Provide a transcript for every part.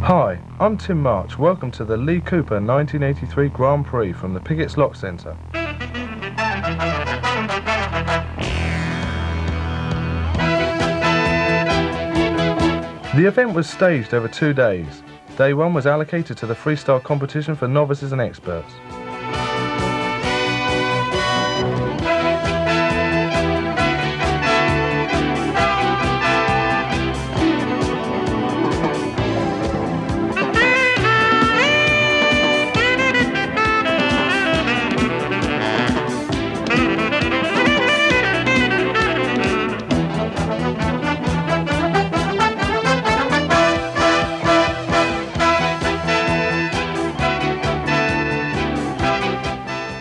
Hi, I'm Tim March. Welcome to the Lee Cooper 1983 Grand Prix from the Piggott's Lock Centre. The event was staged over 2 days. Day 1 was allocated to the freestyle competition for novices and experts.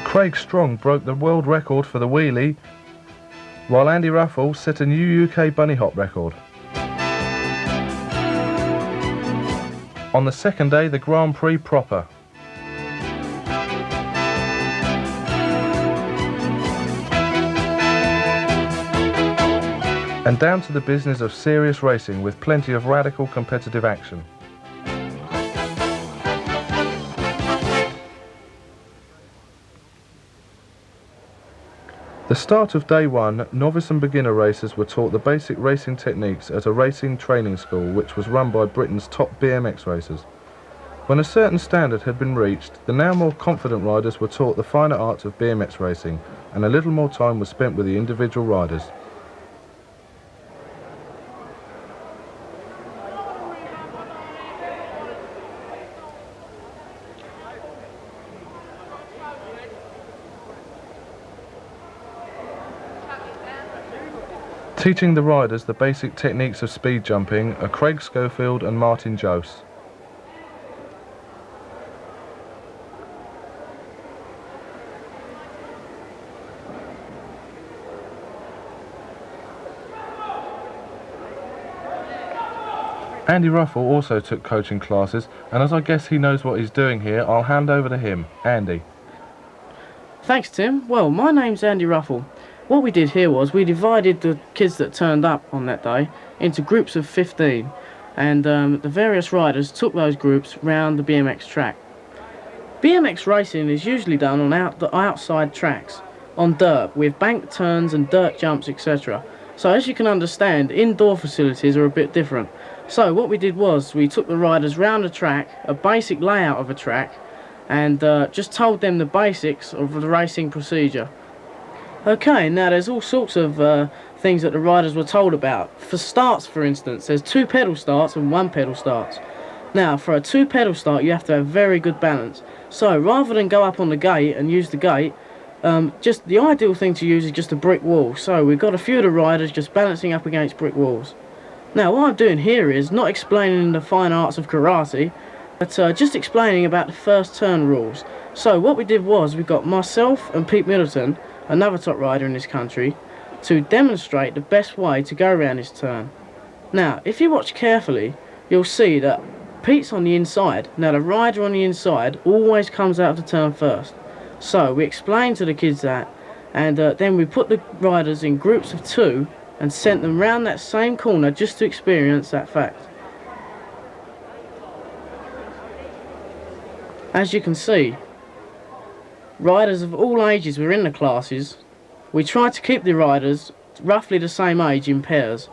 Craig Strong broke the world record for the wheelie, while Andy Ruffle set a new UK bunny hop record. On the second day, the Grand Prix proper. And down to the business of serious racing with plenty of radical competitive action. The start of day 1, novice and beginner racers were taught the basic racing techniques at a racing training school which was run by Britain's top BMX racers. When a certain standard had been reached, the now more confident riders were taught the finer arts of BMX racing, and a little more time was spent with the individual riders. Teaching the riders the basic techniques of speed jumping are Craig Schofield and Martin Jose. Andy Ruffle also took coaching classes, and as I guess he knows what he's doing here, I'll hand over to him. Andy. Thanks, Tim. Well, my name's Andy Ruffle. What we did here was we divided the kids that turned up on that day into groups of 15, and the various riders took those groups round the BMX track. BMX racing is usually done on the outside tracks, on dirt, with bank turns and dirt jumps, etc. So as you can understand, indoor facilities are a bit different. So what we did was we took the riders round the track, a basic layout of a track, and just told them the basics of the racing procedure. Okay, now there's all sorts of things that the riders were told about. For starts, for instance, there's 2 pedal starts and 1 pedal starts. Now, for a 2 pedal start, you have to have very good balance. So, rather than go up on the gate and use the gate, just the ideal thing to use is just a brick wall. So, we've got a few of the riders just balancing up against brick walls. Now, what I'm doing here is not explaining the fine arts of karate, but just explaining about the first turn rules. So, what we did was we got myself and Pete Middleton, another top rider in this country, to demonstrate the best way to go around this turn. Now, if you watch carefully, you'll see that Pete's on the inside. Now, the rider on the inside always comes out of the turn first. So, we explained to the kids that, and then we put the riders in groups of 2 and sent them round that same corner just to experience that fact. As you can see, riders of all ages were in the classes. We tried to keep the riders roughly the same age in pairs.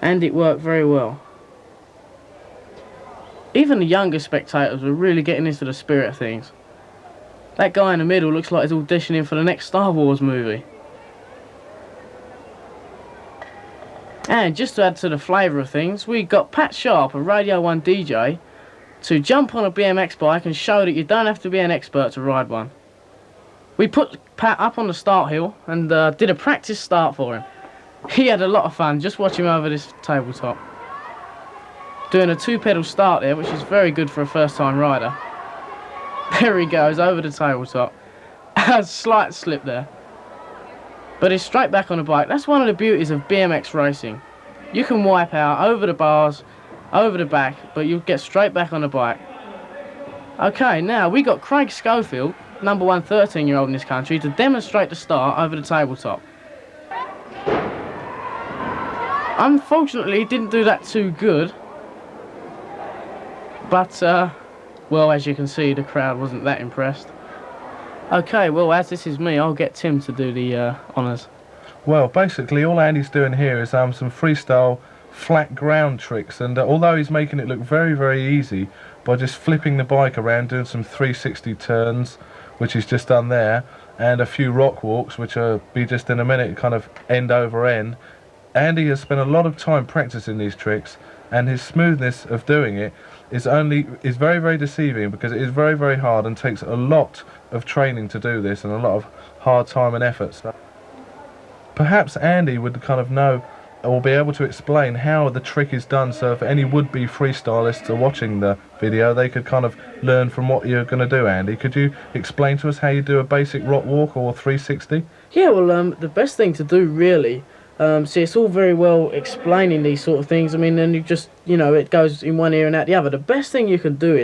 and it worked very well. Even the younger spectators were really getting into the spirit of things. That guy in the middle looks like he's auditioning for the next Star Wars movie. And just to add to the flavour of things, we got Pat Sharp, a Radio 1 DJ, to jump on a BMX bike and show that you don't have to be an expert to ride one. We put Pat up on the start hill and did a practice start for him. He had a lot of fun just watching him over this tabletop. Doing a 2-pedal start there, which is very good for a first-time rider. There he goes, over the tabletop. A slight slip there. But he's straight back on the bike. That's one of the beauties of BMX racing. You can wipe out over the bars, over the back, but you'll get straight back on the bike. Okay, now we got Craig Schofield, number 1 13-year-old in this country, to demonstrate the start over the tabletop. Unfortunately, he didn't do that too good. But, well, as you can see, the crowd wasn't that impressed. Okay, well, as this is me, I'll get Tim to do the honours. Well, basically, all Andy's doing here is some freestyle flat ground tricks, and although he's making it look very, very easy by just flipping the bike around, doing some 360 turns, which he's just done there, and a few rock walks, which will be just in a minute, kind of end over end. Andy has spent a lot of time practicing these tricks, and his smoothness of doing it is very, very deceiving, because it is very, very hard and takes a lot of training to do this and a lot of hard time and effort. So perhaps Andy would kind of know or be able to explain how the trick is done, so if any would-be freestylists are watching the video, they could kind of learn from what you're going to do. Andy, could you explain to us how you do a basic rock walk or 360? Yeah, well, the best thing to do, really, see, it's all very well explaining these sort of things. I mean, then you just, you know, it goes in one ear and out the other. The best thing you can do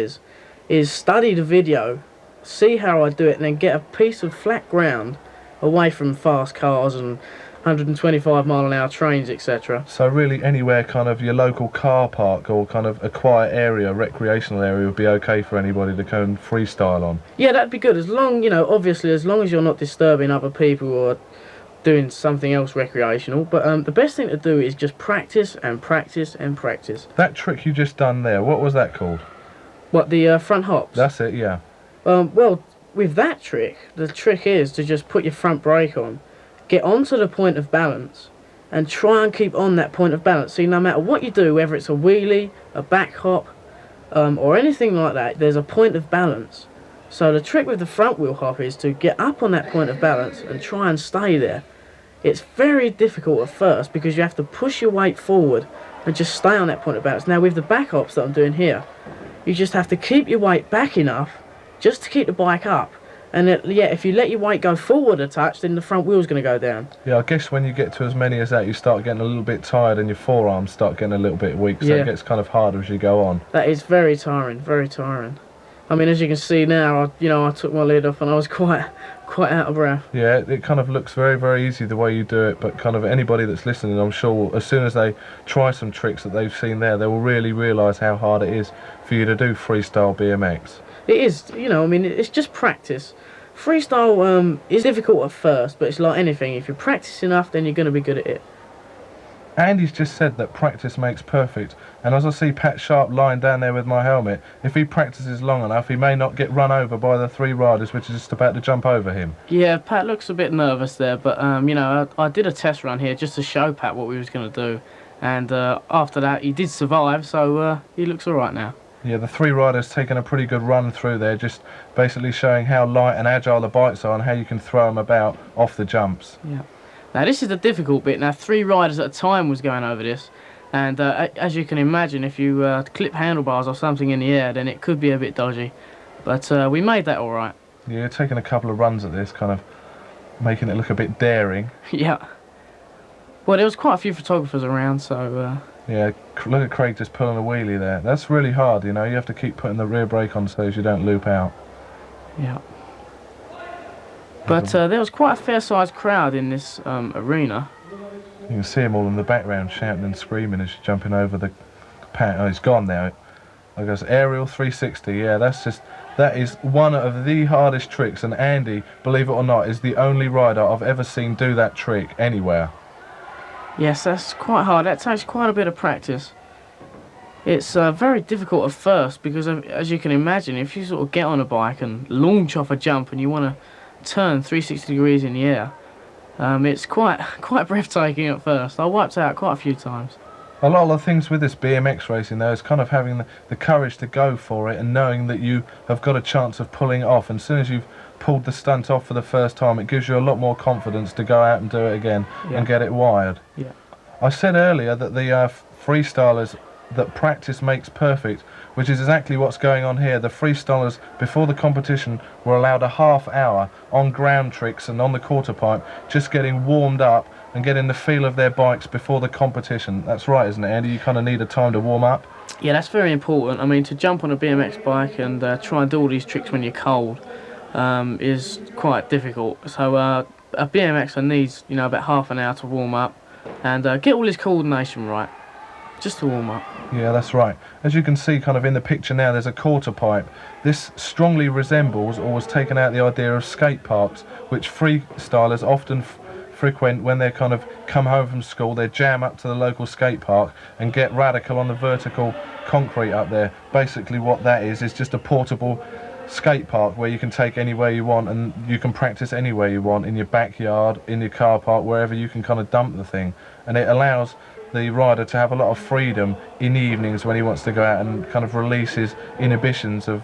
is study the video, see how I do it, and then get a piece of flat ground away from fast cars and 125-mile-an-hour trains, etc. So really anywhere, kind of your local car park or kind of a quiet area, recreational area, would be okay for anybody to go and freestyle on? Yeah, that'd be good, as long, you know, obviously, as long as you're not disturbing other people or doing something else recreational. But the best thing to do is just practice and practice and practice. That trick you just done there, what was that called? What, the front hops? That's it, yeah. Well, with that trick, the trick is to just put your front brake on, get onto the point of balance, and try and keep on that point of balance. See, no matter what you do, whether it's a wheelie, a back hop, or anything like that, there's a point of balance. So the trick with the front wheel hop is to get up on that point of balance and try and stay there. It's very difficult at first because you have to push your weight forward and just stay on that point of balance. Now with the back hops that I'm doing here, you just have to keep your weight back enough just to keep the bike up. And yeah, if you let your weight go forward a touch, then the front wheel's going to go down. Yeah, I guess when you get to as many as that, you start getting a little bit tired and your forearms start getting a little bit weak, so it gets kind of harder as you go on. That is very tiring, very tiring. I mean, as you can see now, I took my lid off and I was quite out of breath. Yeah, it kind of looks very, very easy the way you do it, but kind of anybody that's listening, I'm sure, as soon as they try some tricks that they've seen there, they will really realise how hard it is for you to do freestyle BMX. It is, you know, I mean, it's just practice. Freestyle is difficult at first, but it's like anything. If you practice enough, then you're going to be good at it. Andy's just said that practice makes perfect, and as I see Pat Sharp lying down there with my helmet, if he practices long enough, he may not get run over by the 3 riders which are just about to jump over him. Yeah, Pat looks a bit nervous there, but you know, I did a test run here just to show Pat what we was going to do, and after that he did survive, so he looks alright now. Yeah, the 3 riders taking a pretty good run through there, just basically showing how light and agile the bikes are and how you can throw them about off the jumps. Yeah. Now this is the difficult bit. Now 3 riders at a time was going over this, and as you can imagine, if you clip handlebars or something in the air, then it could be a bit dodgy. But we made that all right. Yeah, you're taking a couple of runs at this, kind of making it look a bit daring. Yeah. Well, there was quite a few photographers around, so... Yeah, look at Craig just pulling a wheelie there. That's really hard, you know. You have to keep putting the rear brake on so as you don't loop out. Yeah. But there was quite a fair-sized crowd in this arena. You can see them all in the background shouting and screaming as you're jumping over the pan. Oh, he's gone now. I guess aerial 360. Yeah, that is one of the hardest tricks. And Andy, believe it or not, is the only rider I've ever seen do that trick anywhere. Yes, that's quite hard. That takes quite a bit of practice. It's very difficult at first because, as you can imagine, if you sort of get on a bike and launch off a jump and you want to turn 360 degrees in the air, it's quite breathtaking at first. I wiped out quite a few times. A lot of the things with this BMX racing though is kind of having the courage to go for it and knowing that you have got a chance of pulling it off. And as soon as you've pulled the stunt off for the first time, it gives you a lot more confidence to go out and do it again and get it wired. Yeah. I said earlier that the freestylers, that practice makes perfect, which is exactly what's going on here. The freestylers before the competition were allowed a half hour on ground tricks and on the quarter pipe, just getting warmed up and getting the feel of their bikes before the competition. That's right, isn't it, Andy? You kind of need a time to warm up. Yeah, that's very important. I mean, to jump on a BMX bike and try and do all these tricks when you're cold is quite difficult. So a BMXer needs, about half an hour to warm up and get all his coordination right, just to warm up. Yeah, that's right. As you can see kind of in the picture now, there's a quarter pipe. This strongly resembles or was taken out the idea of skate parks, which freestylers often frequent when they kind of come home from school. They jam up to the local skate park and get radical on the vertical concrete up there. Basically what that is just a portable skate park where you can take anywhere you want and you can practice anywhere you want, in your backyard, in your car park, wherever you can kind of dump the thing. And it allows the rider to have a lot of freedom in the evenings when he wants to go out and kind of release his inhibitions of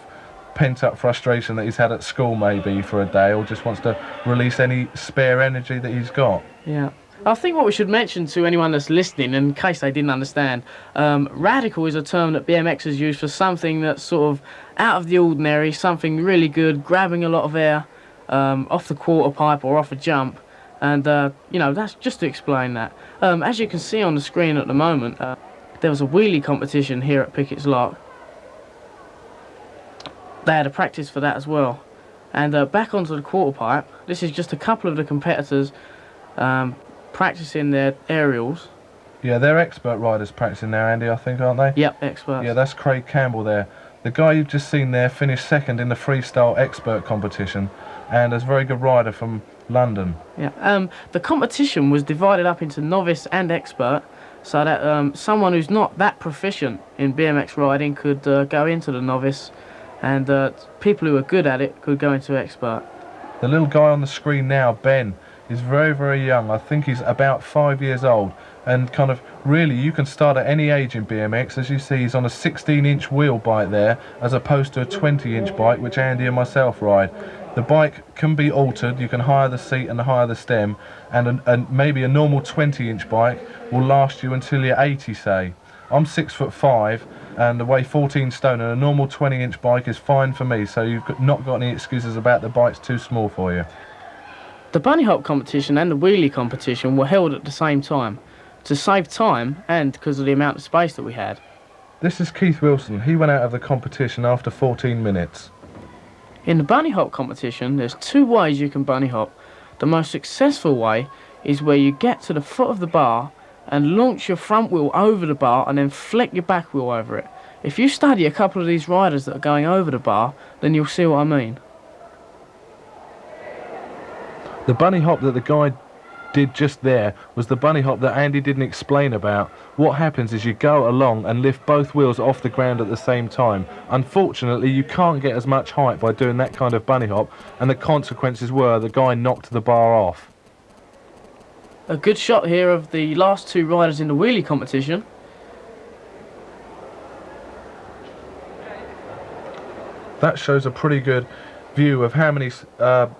pent-up frustration that he's had at school maybe for a day, or just wants to release any spare energy that he's got. Yeah. I think what we should mention to anyone that's listening, in case they didn't understand, radical is a term that BMXers use for something that's sort of out of the ordinary, something really good, grabbing a lot of air off the quarter pipe or off a jump, and that's just to explain that. As you can see on the screen at the moment, there was a wheelie competition here at Pickett's Lock. They had a practice for that as well. And back onto the quarter pipe, this is just a couple of the competitors practicing their aerials. Yeah, they're expert riders practicing now, Andy, I think, aren't they? Yep, experts. Yeah, that's Craig Campbell there. The guy you've just seen there finished second in the freestyle expert competition and is a very good rider from London. Yeah. The competition was divided up into novice and expert, so that someone who's not that proficient in BMX riding could go into the novice, and people who are good at it could go into expert. The little guy on the screen now, Ben, is very, very young. I think he's about 5 years old, and kind of really you can start at any age in BMX. As you see, he's on a 16-inch wheel bike there, as opposed to a 20-inch bike which Andy and myself ride. The bike can be altered. You can hire the seat and hire the stem, and maybe a normal 20-inch bike will last you until you're 80, say. I'm 6'5" and weigh 14 stone, and a normal 20-inch bike is fine for me, so you've not got any excuses about the bike's too small for you. The bunny hop competition and the wheelie competition were held at the same time, to save time and because of the amount of space that we had. This is Keith Wilson. He went out of the competition after 14 minutes. In the bunny hop competition, there's two ways you can bunny hop. The most successful way is where you get to the foot of the bar and launch your front wheel over the bar and then flick your back wheel over it. If you study a couple of these riders that are going over the bar, then you'll see what I mean. The bunny hop that the guy did just there was the bunny hop that Andy didn't explain about. What happens is you go along and lift both wheels off the ground at the same time. Unfortunately, you can't get as much height by doing that kind of bunny hop, and the consequences were the guy knocked the bar off. A good shot here of the last two riders in the wheelie competition. That shows a pretty good view of how many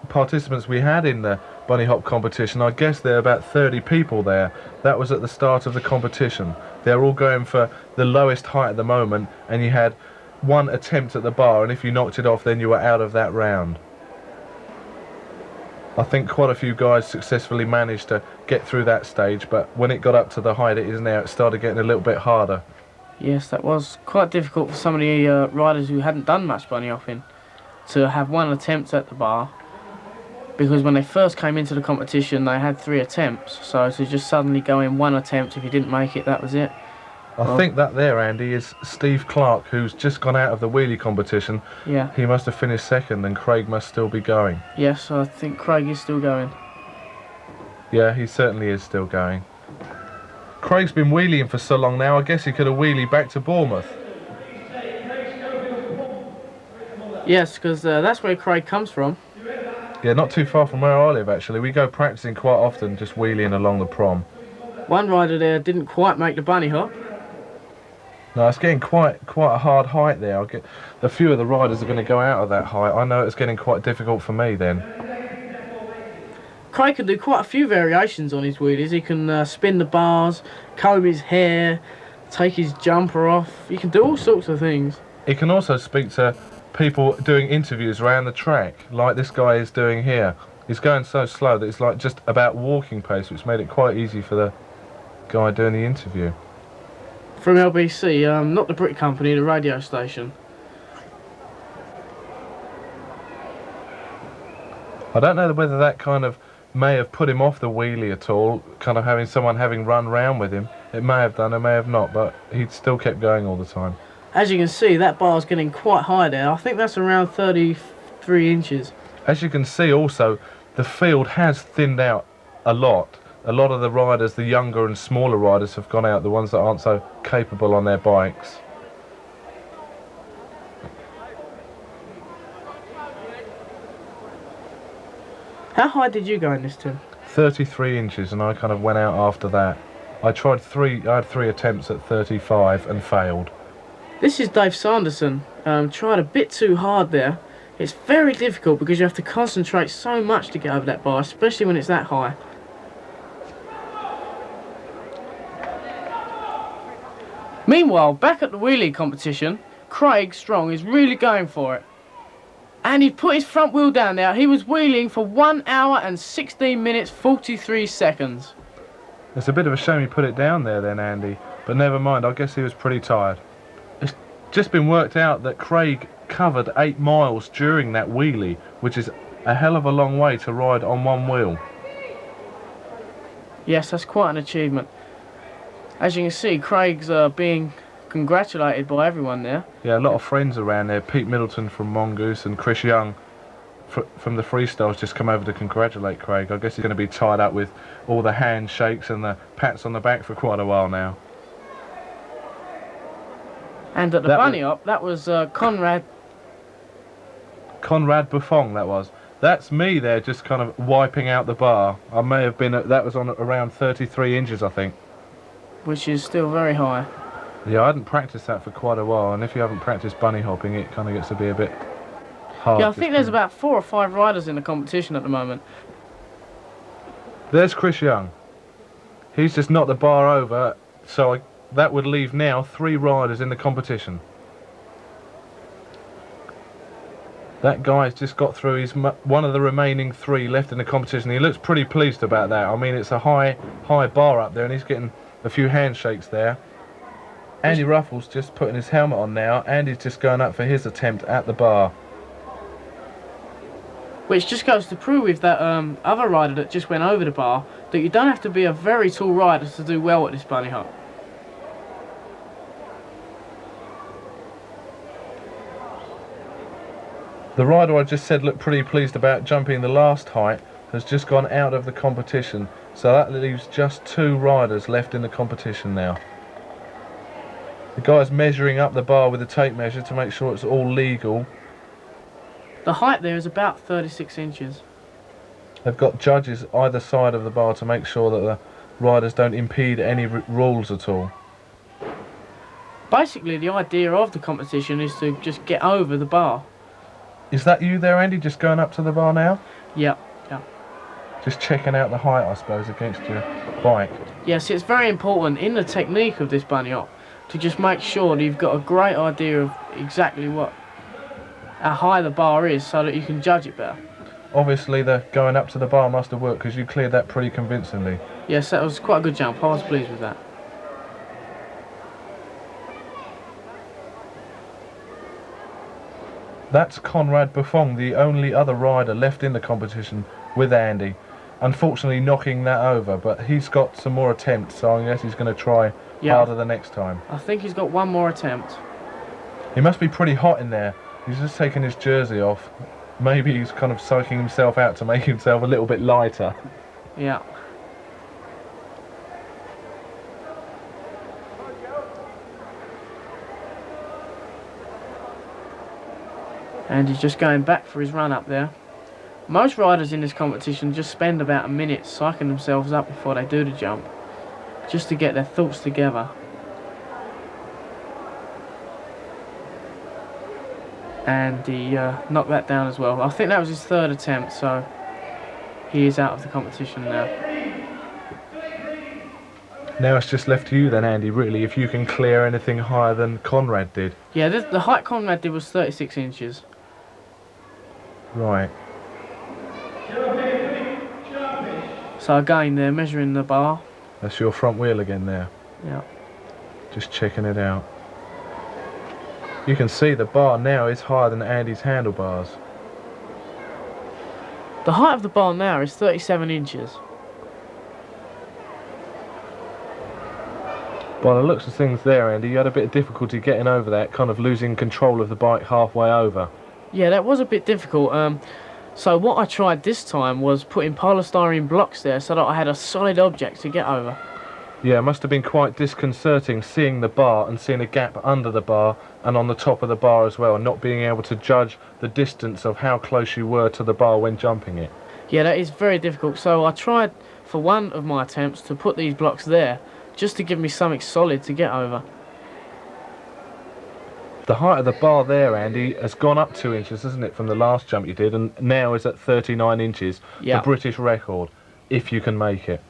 participants we had in the bunny hop competition. I guess there are about 30 people there. That was at the start of the competition. They're all going for the lowest height at the moment, and you had one attempt at the bar, and if you knocked it off then you were out of that round. I think quite a few guys successfully managed to get through that stage, but when it got up to the height it is now, it started getting a little bit harder. Yes, that was quite difficult for some of the riders who hadn't done much bunny hopping to have one attempt at the bar, because when they first came into the competition they had 3 attempts, so to just suddenly go in one attempt, if you didn't make it, that was it. I think that there, Andy, is Steve Clark, who's just gone out of the wheelie competition. Yeah. He must have finished second, and Craig must still be going. Yes, I think Craig is still going. Yeah, he certainly is still going. Craig's been wheeling for so long now, I guess he could have wheelied back to Bournemouth. Yes, because that's where Craig comes from. Yeah, not too far from where I live actually. We go practicing quite often, just wheeling along the prom. One rider there didn't quite make the bunny hop. No, it's getting quite a hard height there. A few of the riders are going to go out of that height. I know it's getting quite difficult for me then. Craig can do quite a few variations on his wheelies. He can spin the bars, comb his hair, take his jumper off. He can do all sorts of things. He can also speak to people doing interviews around the track, like this guy is doing here. He's going so slow that it's like just about walking pace, which made it quite easy for the guy doing the interview. From LBC, not the Brit company, the radio station. I don't know whether that kind of may have put him off the wheelie at all, kind of having someone run round with him. It may have done, it may have not, but he still kept going all the time. As you can see, that bar's getting quite high there. I think that's around 33 inches. As you can see also, the field has thinned out a lot. A lot of the riders, the younger and smaller riders, have gone out, the ones that aren't so capable on their bikes. How high did you go in this, Tim? 33 inches, and I kind of went out after that. I had three attempts at 35 and failed. This is Dave Sanderson. Tried a bit too hard there. It's very difficult because you have to concentrate so much to get over that bar, especially when it's that high. Meanwhile, back at the wheelie competition, Craig Strong is really going for it. And he put his front wheel down there. He was wheeling for 1 hour and 16 minutes 43 seconds. It's a bit of a shame he put it down there then, Andy, but never mind, I guess he was pretty tired. It's just been worked out that Craig covered 8 miles during that wheelie, which is a hell of a long way to ride on one wheel. Yes, that's quite an achievement. As you can see, Craig's being congratulated by everyone there. Yeah, a lot of friends around there. Pete Middleton from Mongoose and Chris Young from the Freestyle's just come over to congratulate Craig. I guess he's going to be tied up with all the handshakes and the pats on the back for quite a while now. And at the bunny hop, that was Conrad Buffon, that was. That's me there, just kind of wiping out the bar. I may have been that was on around 33 inches, I think. Which is still very high. Yeah, I hadn't practiced that for quite a while, and if you haven't practiced bunny hopping, it kind of gets to be a bit hard. Yeah, I think there's about 4 or 5 riders in the competition at the moment. There's Chris Young. He's just knocked the bar over, so that would leave now 3 riders in the competition. That guy's just got through. He's one of the remaining 3 left in the competition. He looks pretty pleased about that. I mean, it's a high bar up there, and he's getting a few handshakes there. Andy Ruffles just putting his helmet on now. Andy's just going up for his attempt at the bar. Which just goes to prove with that other rider that just went over the bar that you don't have to be a very tall rider to do well at this bunny hop. The rider I just said looked pretty pleased about jumping the last height has just gone out of the competition, so that leaves just 2 riders left in the competition now. The guy's measuring up the bar with a tape measure to make sure it's all legal. The height there is about 36 inches. They've got judges either side of the bar to make sure that the riders don't impede any rules at all. Basically, the idea of the competition is to just get over the bar. Is that you there, Andy, just going up to the bar now? Yep. Just checking out the height, I suppose, against your bike. Yes, it's very important in the technique of this bunny hop to just make sure that you've got a great idea of exactly how high the bar is so that you can judge it better. Obviously, the going up to the bar must have worked because you cleared that pretty convincingly. Yes, that was quite a good jump. I was pleased with that. That's Conrad Buffon, the only other rider left in the competition with Andy. Unfortunately knocking that over, but he's got some more attempts, so I guess he's going to try harder the next time. I think he's got one more attempt. He must be pretty hot in there. He's just taken his jersey off. Maybe he's kind of psyching himself out to make himself a little bit lighter. Yeah. And he's just going back for his run up there. Most riders in this competition just spend about a minute psyching themselves up before they do the jump, just to get their thoughts together. And he knocked that down as well. I think that was his third attempt, so he is out of the competition now. Now it's just left to you then, Andy, really, if you can clear anything higher than Conrad did. Yeah, the height Conrad did was 36 inches. Right. So again, they're measuring the bar. That's your front wheel again there. Yeah. Just checking it out. You can see the bar now is higher than Andy's handlebars. The height of the bar now is 37 inches. By the looks of things there, Andy, you had a bit of difficulty getting over that, kind of losing control of the bike halfway over. Yeah, that was a bit difficult. So what I tried this time was putting polystyrene blocks there so that I had a solid object to get over. Yeah, it must have been quite disconcerting seeing the bar and seeing a gap under the bar and on the top of the bar as well, and not being able to judge the distance of how close you were to the bar when jumping it. Yeah, that is very difficult. So I tried for one of my attempts to put these blocks there just to give me something solid to get over. The height of the bar there, Andy, has gone up 2 inches, hasn't it, from the last jump you did, and now is at 39 inches, Yeah. the British record, if you can make it.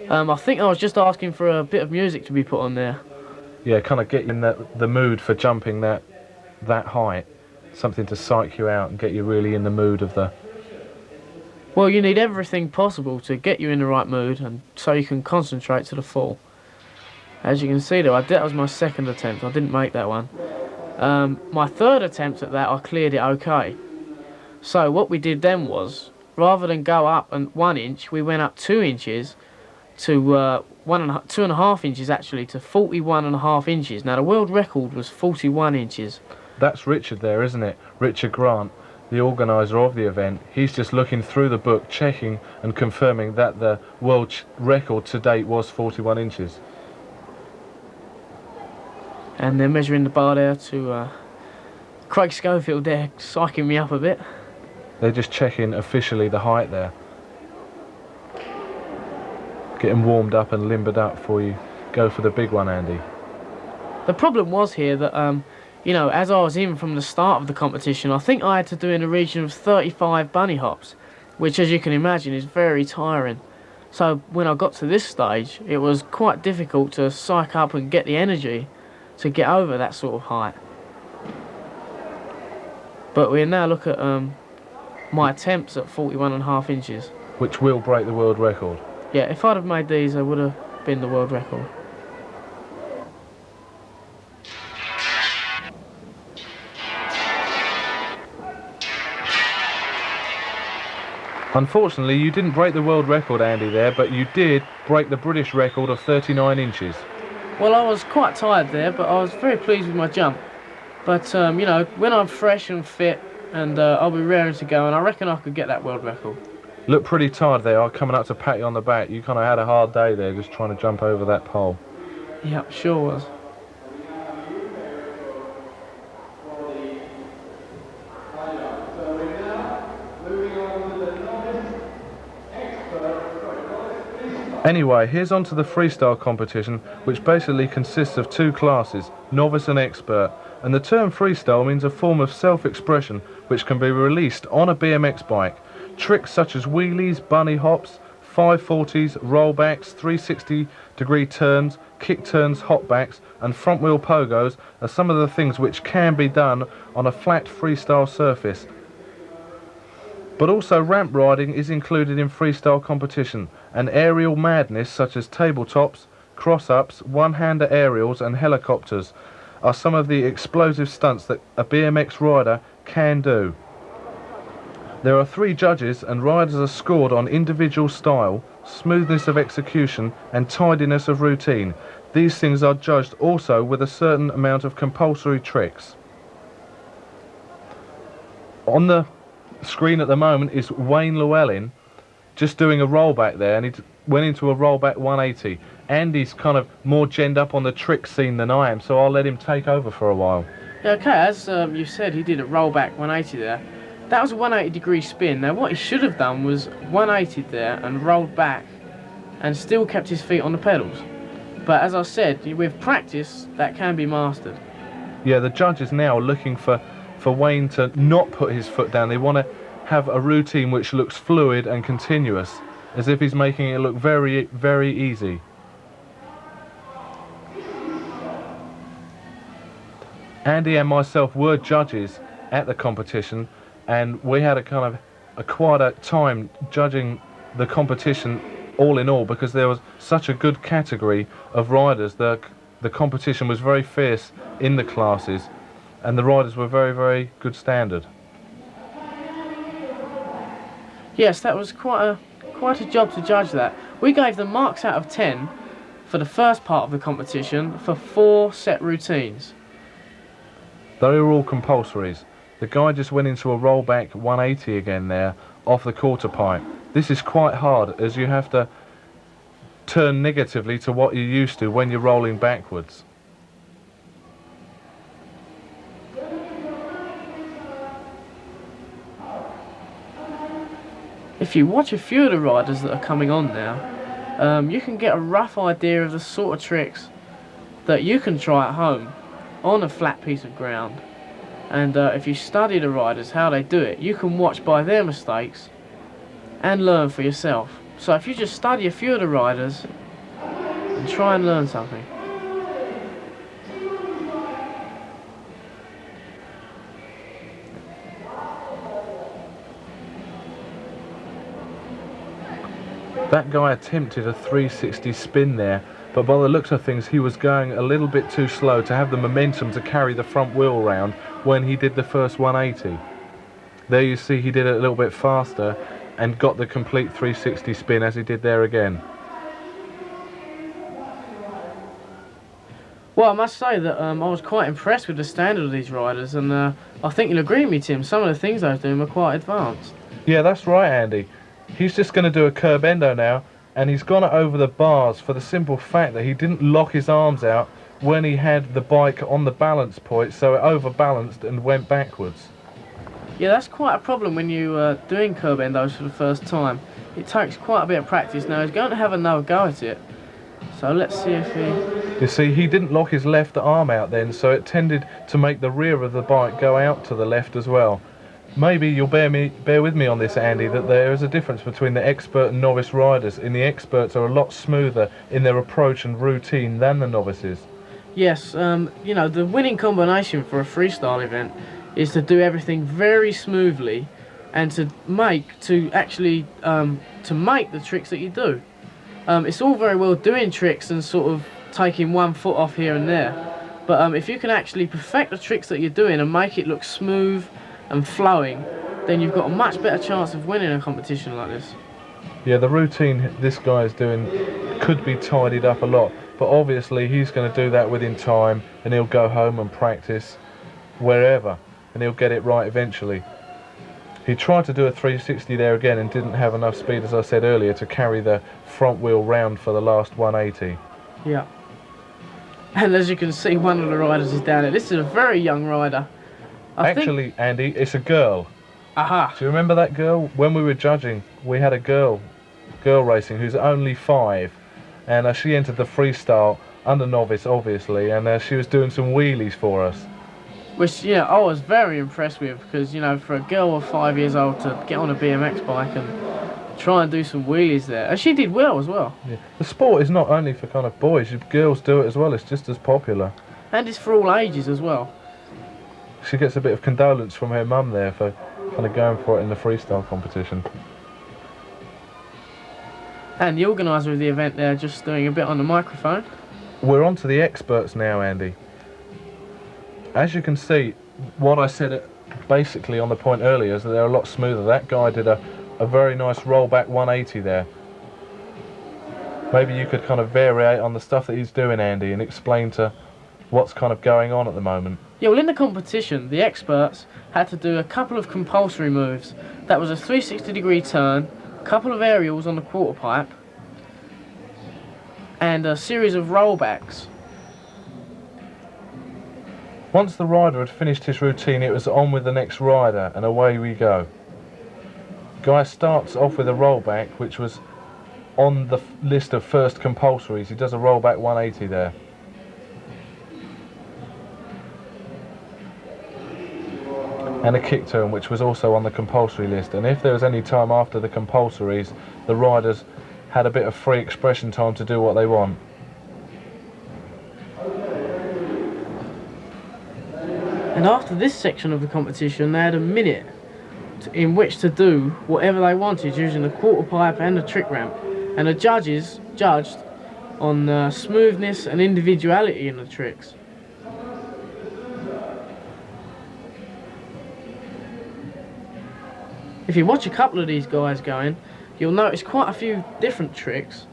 I think I was just asking for a bit of music to be put on there. Yeah, kind of get you in the mood for jumping that height. Something to psych you out and get you really in the mood of the... Well, you need everything possible to get you in the right mood and so you can concentrate to the full. As you can see though, that was my second attempt. I didn't make that one. My third attempt at that, I cleared it okay. So what we did then was, rather than go up 1 inch, we went up 2 inches to 2.5 inches actually, to 41.5 inches. Now the world record was 41 inches. That's Richard there, isn't it? Richard Grant, the organiser of the event. He's just looking through the book, checking and confirming that the world record to date was 41 inches. And they're measuring the bar there to Craig Schofield there, psyching me up a bit. They're just checking officially the height there. Getting warmed up and limbered up before you go for the big one, Andy. The problem was here that, you know, as I was in from the start of the competition, I think I had to do in the region of 35 bunny hops, which, as you can imagine, is very tiring. So when I got to this stage, it was quite difficult to psych up and get the energy to get over that sort of height. But we'll now look at my attempts at 41.5 inches. Which will break the world record. Yeah, if I'd have made these, I would have been the world record. Unfortunately, you didn't break the world record, Andy, there, but you did break the British record of 39 inches. Well, I was quite tired there, but I was very pleased with my jump. But, you know, when I'm fresh and fit, and I'll be raring to go, and I reckon I could get that world record. Looked pretty tired there, coming up to pat you on the back. You kind of had a hard day there, just trying to jump over that pole. Yeah, sure was. Anyway, here's on to the freestyle competition, which basically consists of two classes, novice and expert. And the term freestyle means a form of self-expression which can be released on a BMX bike. Tricks such as wheelies, bunny hops, 540s, rollbacks, 360-degree turns, kick turns, hopbacks and front wheel pogos are some of the things which can be done on a flat freestyle surface. But also ramp riding is included in freestyle competition, and aerial madness such as tabletops, cross-ups, one-hander aerials and helicopters are some of the explosive stunts that a BMX rider can do. There are 3 judges and riders are scored on individual style, smoothness of execution and tidiness of routine. These things are judged also with a certain amount of compulsory tricks. On the screen at the moment is Wayne Llewellyn just doing a rollback there, and he went into a rollback 180. Andy's kind of more genned up on the trick scene than I am, so I'll let him take over for a while. Yeah, okay, as you said, he did a rollback 180 there. That was a 180-degree spin. Now, what he should have done was 180 there and rolled back and still kept his feet on the pedals. But as I said, with practice, that can be mastered. Yeah, the judges now are looking for Wayne to not put his foot down. They want to have a routine which looks fluid and continuous, as if he's making it look very, very easy. Andy and myself were judges at the competition, and we had quite a time judging the competition all in all, because there was such a good category of riders. The competition was very fierce in the classes, and the riders were very, very good standard. Yes, that was quite a job to judge that. We gave them marks out of 10 for the first part of the competition for 4 set routines. They were all compulsories. The guy just went into a rollback 180 again there, off the quarter pipe. This is quite hard, as you have to turn negatively to what you're used to when you're rolling backwards. If you watch a few of the riders that are coming on now, you can get a rough idea of the sort of tricks that you can try at home on a flat piece of ground. And if you study the riders, how they do it, you can watch by their mistakes and learn for yourself. So if you just study a few of the riders and try and learn something. That guy attempted a 360 spin there, but by the looks of things he was going a little bit too slow to have the momentum to carry the front wheel round when he did the first 180. There you see he did it a little bit faster and got the complete 360 spin as he did there again. Well, I must say that I was quite impressed with the standard of these riders, and I think you'll agree with me, Tim, some of the things I was doing were quite advanced. Yeah, that's right, Andy. He's just going to do a curb endo now, and he's gone over the bars for the simple fact that he didn't lock his arms out when he had the bike on the balance point, so it overbalanced and went backwards. Yeah, that's quite a problem when you're doing curb endos for the first time. It takes quite a bit of practice. Now he's going to have another go at it, so let's see if he... You see, he didn't lock his left arm out then, so it tended to make the rear of the bike go out to the left as well. Maybe you'll bear with me on this, Andy, that there is a difference between the expert and novice riders, and the experts are a lot smoother in their approach and routine than the novices. Yes, you know, the winning combination for a freestyle event is to do everything very smoothly and to make the tricks that you do. It's all very well doing tricks and sort of taking one foot off here and there, but if you can actually perfect the tricks that you're doing and make it look smooth and flowing, then you've got a much better chance of winning a competition like this. Yeah, the routine this guy is doing could be tidied up a lot, but obviously he's going to do that within time, and he'll go home and practice wherever, and he'll get it right eventually. He tried to do a 360 there again and didn't have enough speed, as I said earlier, to carry the front wheel round for the last 180. Yeah. And as you can see, one of the riders is down there. This is a very young rider. Actually, Andy, it's a girl. Aha. Do you remember that girl? When we were judging, we had a girl racing who's only 5, and she entered the freestyle under novice, obviously, and she was doing some wheelies for us. Which, yeah, I was very impressed with, because, you know, for a girl of 5 years old to get on a BMX bike and try and do some wheelies there, and she did well as well. Yeah. The sport is not only for kind of boys, girls do it as well, it's just as popular. And it's for all ages as well. She gets a bit of condolence from her mum there for kind of going for it in the freestyle competition. And the organiser of the event there just doing a bit on the microphone. We're on to the experts now, Andy. As you can see, what I said basically on the point earlier is that they're a lot smoother. That guy did a very nice rollback 180 there. Maybe you could kind of vary on the stuff that he's doing, Andy, and explain to what's kind of going on at the moment. Yeah, well, in the competition, the experts had to do a couple of compulsory moves. That was a 360-degree turn, a couple of aerials on the quarter pipe, and a series of rollbacks. Once the rider had finished his routine, it was on with the next rider, and away we go. Guy starts off with a rollback, which was on the list of first compulsories. He does a rollback 180 there. And a kick turn, which was also on the compulsory list. And if there was any time after the compulsories, the riders had a bit of free expression time to do what they want. And after this section of the competition, they had a minute in which to do whatever they wanted using the quarter pipe and the trick ramp. And the judges judged on smoothness and individuality in the tricks. If you watch a couple of these guys going, you'll notice quite a few different tricks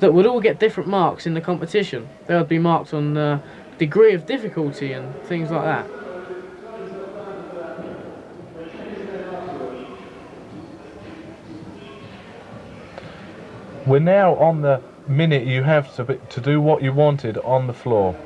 that would all get different marks in the competition. They would be marked on degree of difficulty and things like that. We're now on the minute you have to do what you wanted on the floor.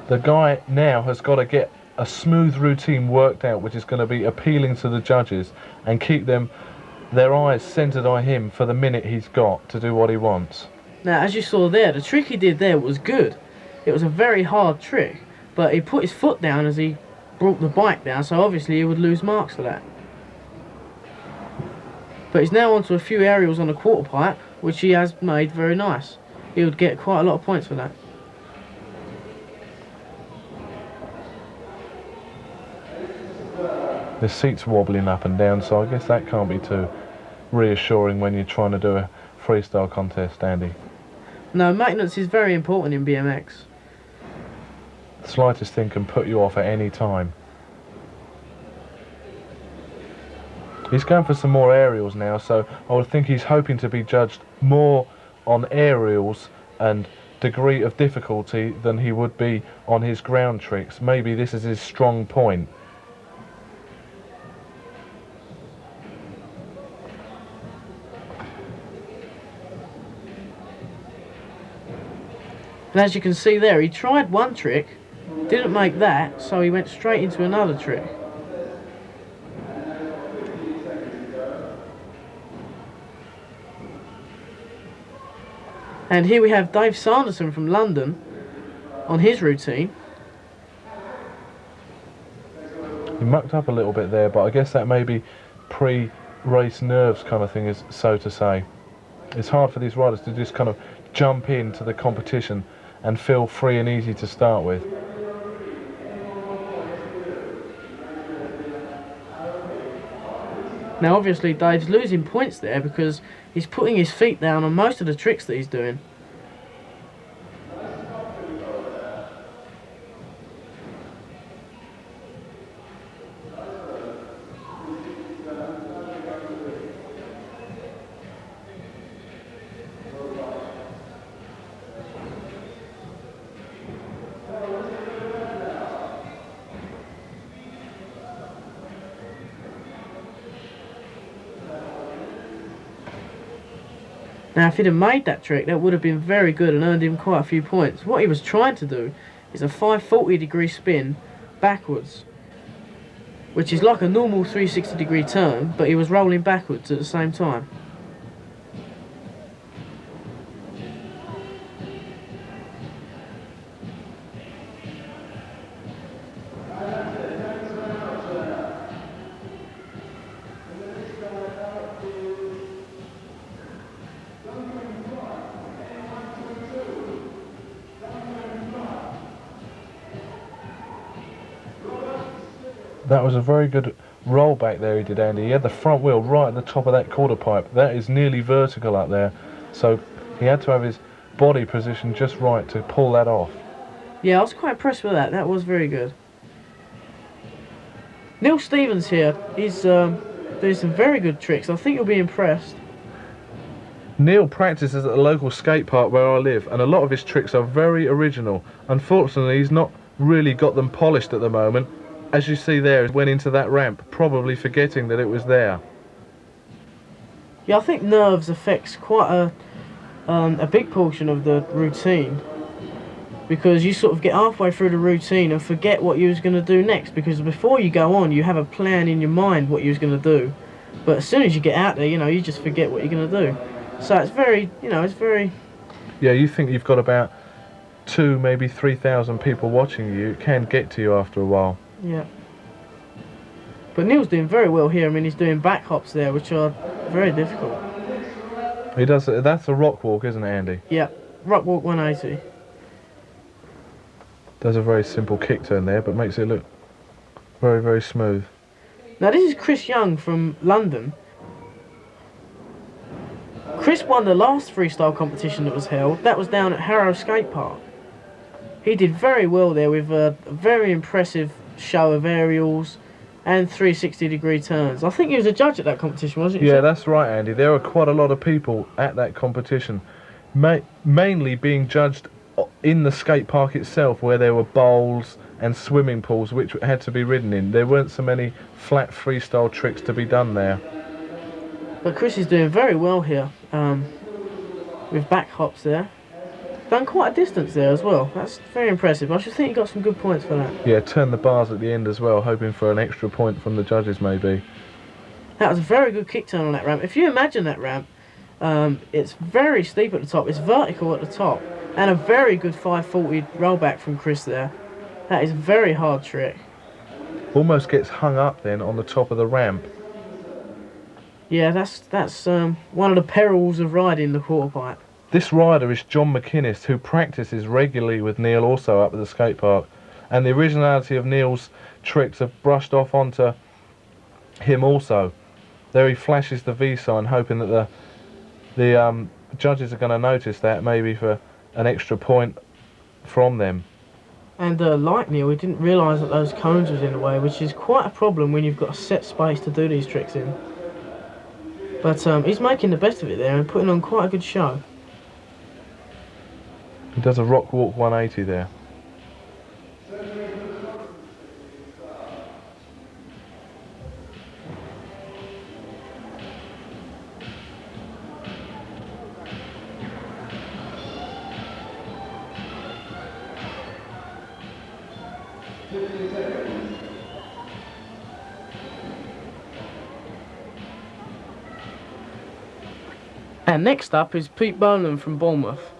The guy now has got to get a smooth routine worked out, which is going to be appealing to the judges and keep their eyes centered on him for the minute he's got to do what he wants. Now, as you saw there, the trick he did there was good. It was a very hard trick, but he put his foot down as he brought the bike down, so obviously he would lose marks for that. But he's now onto a few aerials on the quarter pipe, which he has made very nice. He would get quite a lot of points for that. The seat's wobbling up and down, so I guess that can't be too reassuring when you're trying to do a freestyle contest, Andy. No, maintenance is very important in BMX. The slightest thing can put you off at any time. He's going for some more aerials now, so I would think he's hoping to be judged more on aerials and degree of difficulty than he would be on his ground tricks. Maybe this is his strong point. And as you can see there, he tried one trick, didn't make that, so he went straight into another trick. And here we have Dave Sanderson from London on his routine. He mucked up a little bit there, but I guess that may be pre-race nerves kind of thing, is so to say. It's hard for these riders to just kind of jump into the competition and feel free and easy to start with. Now obviously Dave's losing points there because he's putting his feet down on most of the tricks that he's doing. Now if he'd have made that trick, that would have been very good and earned him quite a few points. What he was trying to do is a 540-degree spin backwards, which is like a normal 360-degree turn, but he was rolling backwards at the same time. That was a very good rollback there he did, Andy. He had the front wheel right at the top of that quarter pipe. That is nearly vertical up there, so he had to have his body positioned just right to pull that off. Yeah, I was quite impressed with that. That was very good. Neil Stevens here, he's doing some very good tricks. I think you'll be impressed. Neil practices at the local skate park where I live, and a lot of his tricks are very original. Unfortunately, he's not really got them polished at the moment. As you see there, he went into that ramp, probably forgetting that it was there. Yeah, I think nerves affects quite a big portion of the routine, because you sort of get halfway through the routine and forget what you was going to do next, because before you go on you have a plan in your mind what you was going to do, but as soon as you get out there, you just forget what you're going to do. So it's very, it's very... Yeah, you think you've got about 2, maybe 3,000 people watching you. It can get to you after a while. Yeah. But Neil's doing very well here. I mean, he's doing back hops there, which are very difficult. He does. That's a rock walk, isn't it, Andy? Yeah, rock walk 180. Does a very simple kick turn there, but makes it look very, very smooth. Now this is Chris Young from London. Chris won the last freestyle competition that was held. That was down at Harrow Skate Park. He did very well there with a very impressive show of aerials and 360-degree turns. I think he was a judge at that competition, wasn't he? Yeah, that's right, Andy. There were quite a lot of people at that competition, mainly being judged in the skate park itself, where there were bowls and swimming pools which had to be ridden in. There weren't so many flat freestyle tricks to be done there. But Chris is doing very well here, with back hops there. Done quite a distance there as well. That's very impressive. I should think he got some good points for that. Yeah, turned the bars at the end as well, hoping for an extra point from the judges maybe. That was a very good kick turn on that ramp. If you imagine that ramp, it's very steep at the top, it's vertical at the top, and a very good 540 rollback from Chris there. That is a very hard trick. Almost gets hung up then on the top of the ramp. Yeah, that's one of the perils of riding the quarter pipe. This rider is John McInnes, who practices regularly with Neil also up at the skate park, and the originality of Neil's tricks have brushed off onto him also. There he flashes the V sign, hoping that the judges are going to notice that, maybe for an extra point from them. And like Neil, he didn't realise that those cones was in the way, which is quite a problem when you've got a set space to do these tricks in. But he's making the best of it there and putting on quite a good show. He does a rock walk 180 there. And next up is Pete Boland from Bournemouth.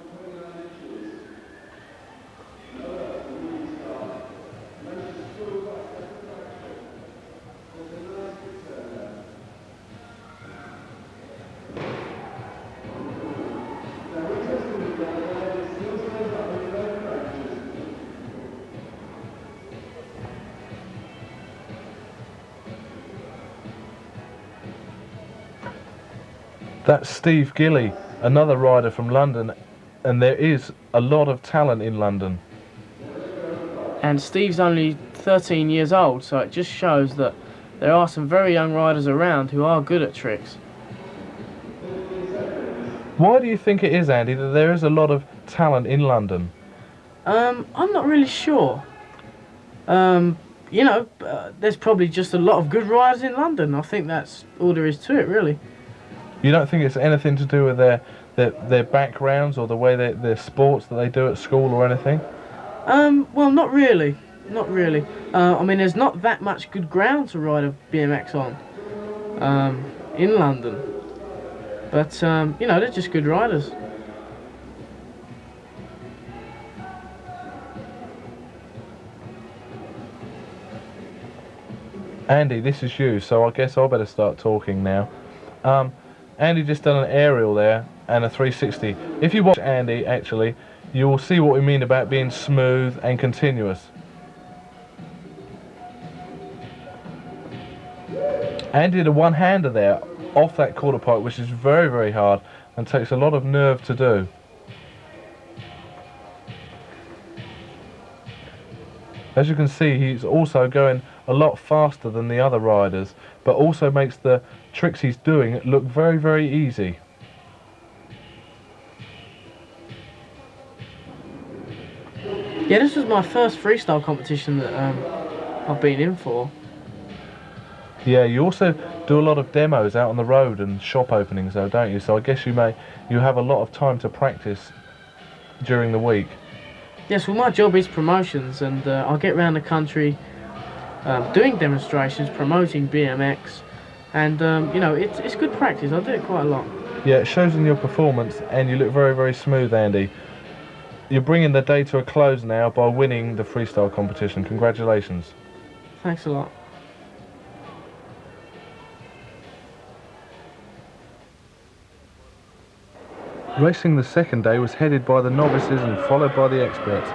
That's Steve Gilly, another rider from London, and there is a lot of talent in London. And Steve's only 13 years old, so it just shows that there are some very young riders around who are good at tricks. Why do you think it is, Andy, that there is a lot of talent in London? I'm not really sure. There's probably just a lot of good riders in London. I think that's all there is to it, really. You don't think it's anything to do with their backgrounds or the way their sports that they do at school or anything? Well, not really. Not really. I mean, there's not that much good ground to ride a BMX on in London. But, they're just good riders. Andy, this is you, so I guess I better start talking now. Andy just done an aerial there and a 360. If you watch Andy, actually, you will see what we mean about being smooth and continuous. Andy did a one-hander there off that quarter pipe, which is very, very hard and takes a lot of nerve to do. As you can see, he's also going a lot faster than the other riders, but also makes the tricks he's doing look very, very easy. Yeah, this was my first freestyle competition that I've been in for. Yeah, you also do a lot of demos out on the road and shop openings though, don't you? So I guess you have a lot of time to practice during the week. Yes, well, my job is promotions, and I get around the country doing demonstrations, promoting BMX, and you know, it's good practice. I do it quite a lot. Yeah, it shows in your performance, and you look very, very smooth, Andy. You're bringing the day to a close now by winning the freestyle competition. Congratulations. Thanks a lot. Racing the second day was headed by the novices and followed by the experts.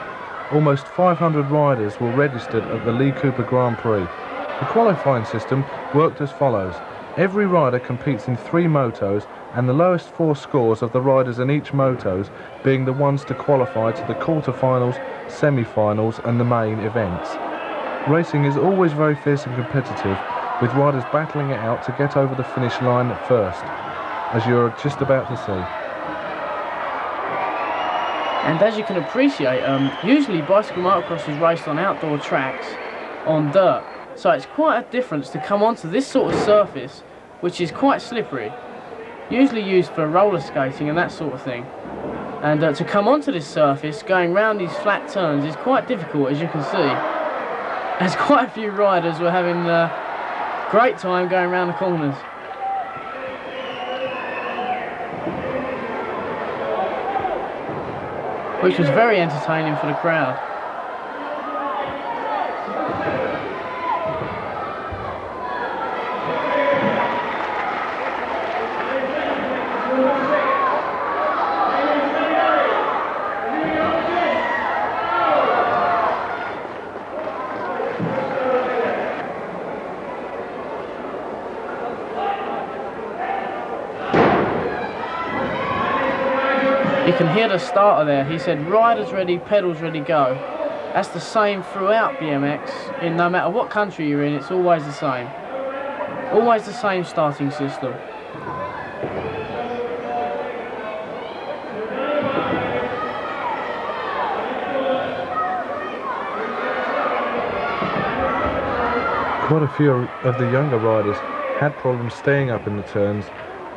Almost 500 riders were registered at the Lee Cooper Grand Prix. The qualifying system worked as follows. Every rider competes in 3 motos, and the lowest 4 scores of the riders in each motos being the ones to qualify to the quarter-finals, semi-finals and the main events. Racing is always very fierce and competitive, with riders battling it out to get over the finish line first, as you're just about to see. And as you can appreciate, usually bicycle motocross is raced on outdoor tracks on dirt. So it's quite a difference to come onto this sort of surface, which is quite slippery, usually used for roller skating and that sort of thing. And to come onto this surface, going round these flat turns, is quite difficult, as you can see. As quite a few riders were having a great time going around the corners. Which was very entertaining for the crowd. You can hear the starter there. He said, riders ready, pedals ready, go. That's the same throughout BMX. In no matter what country you're in, it's always the same. Always the same starting system. Quite a few of the younger riders had problems staying up in the turns.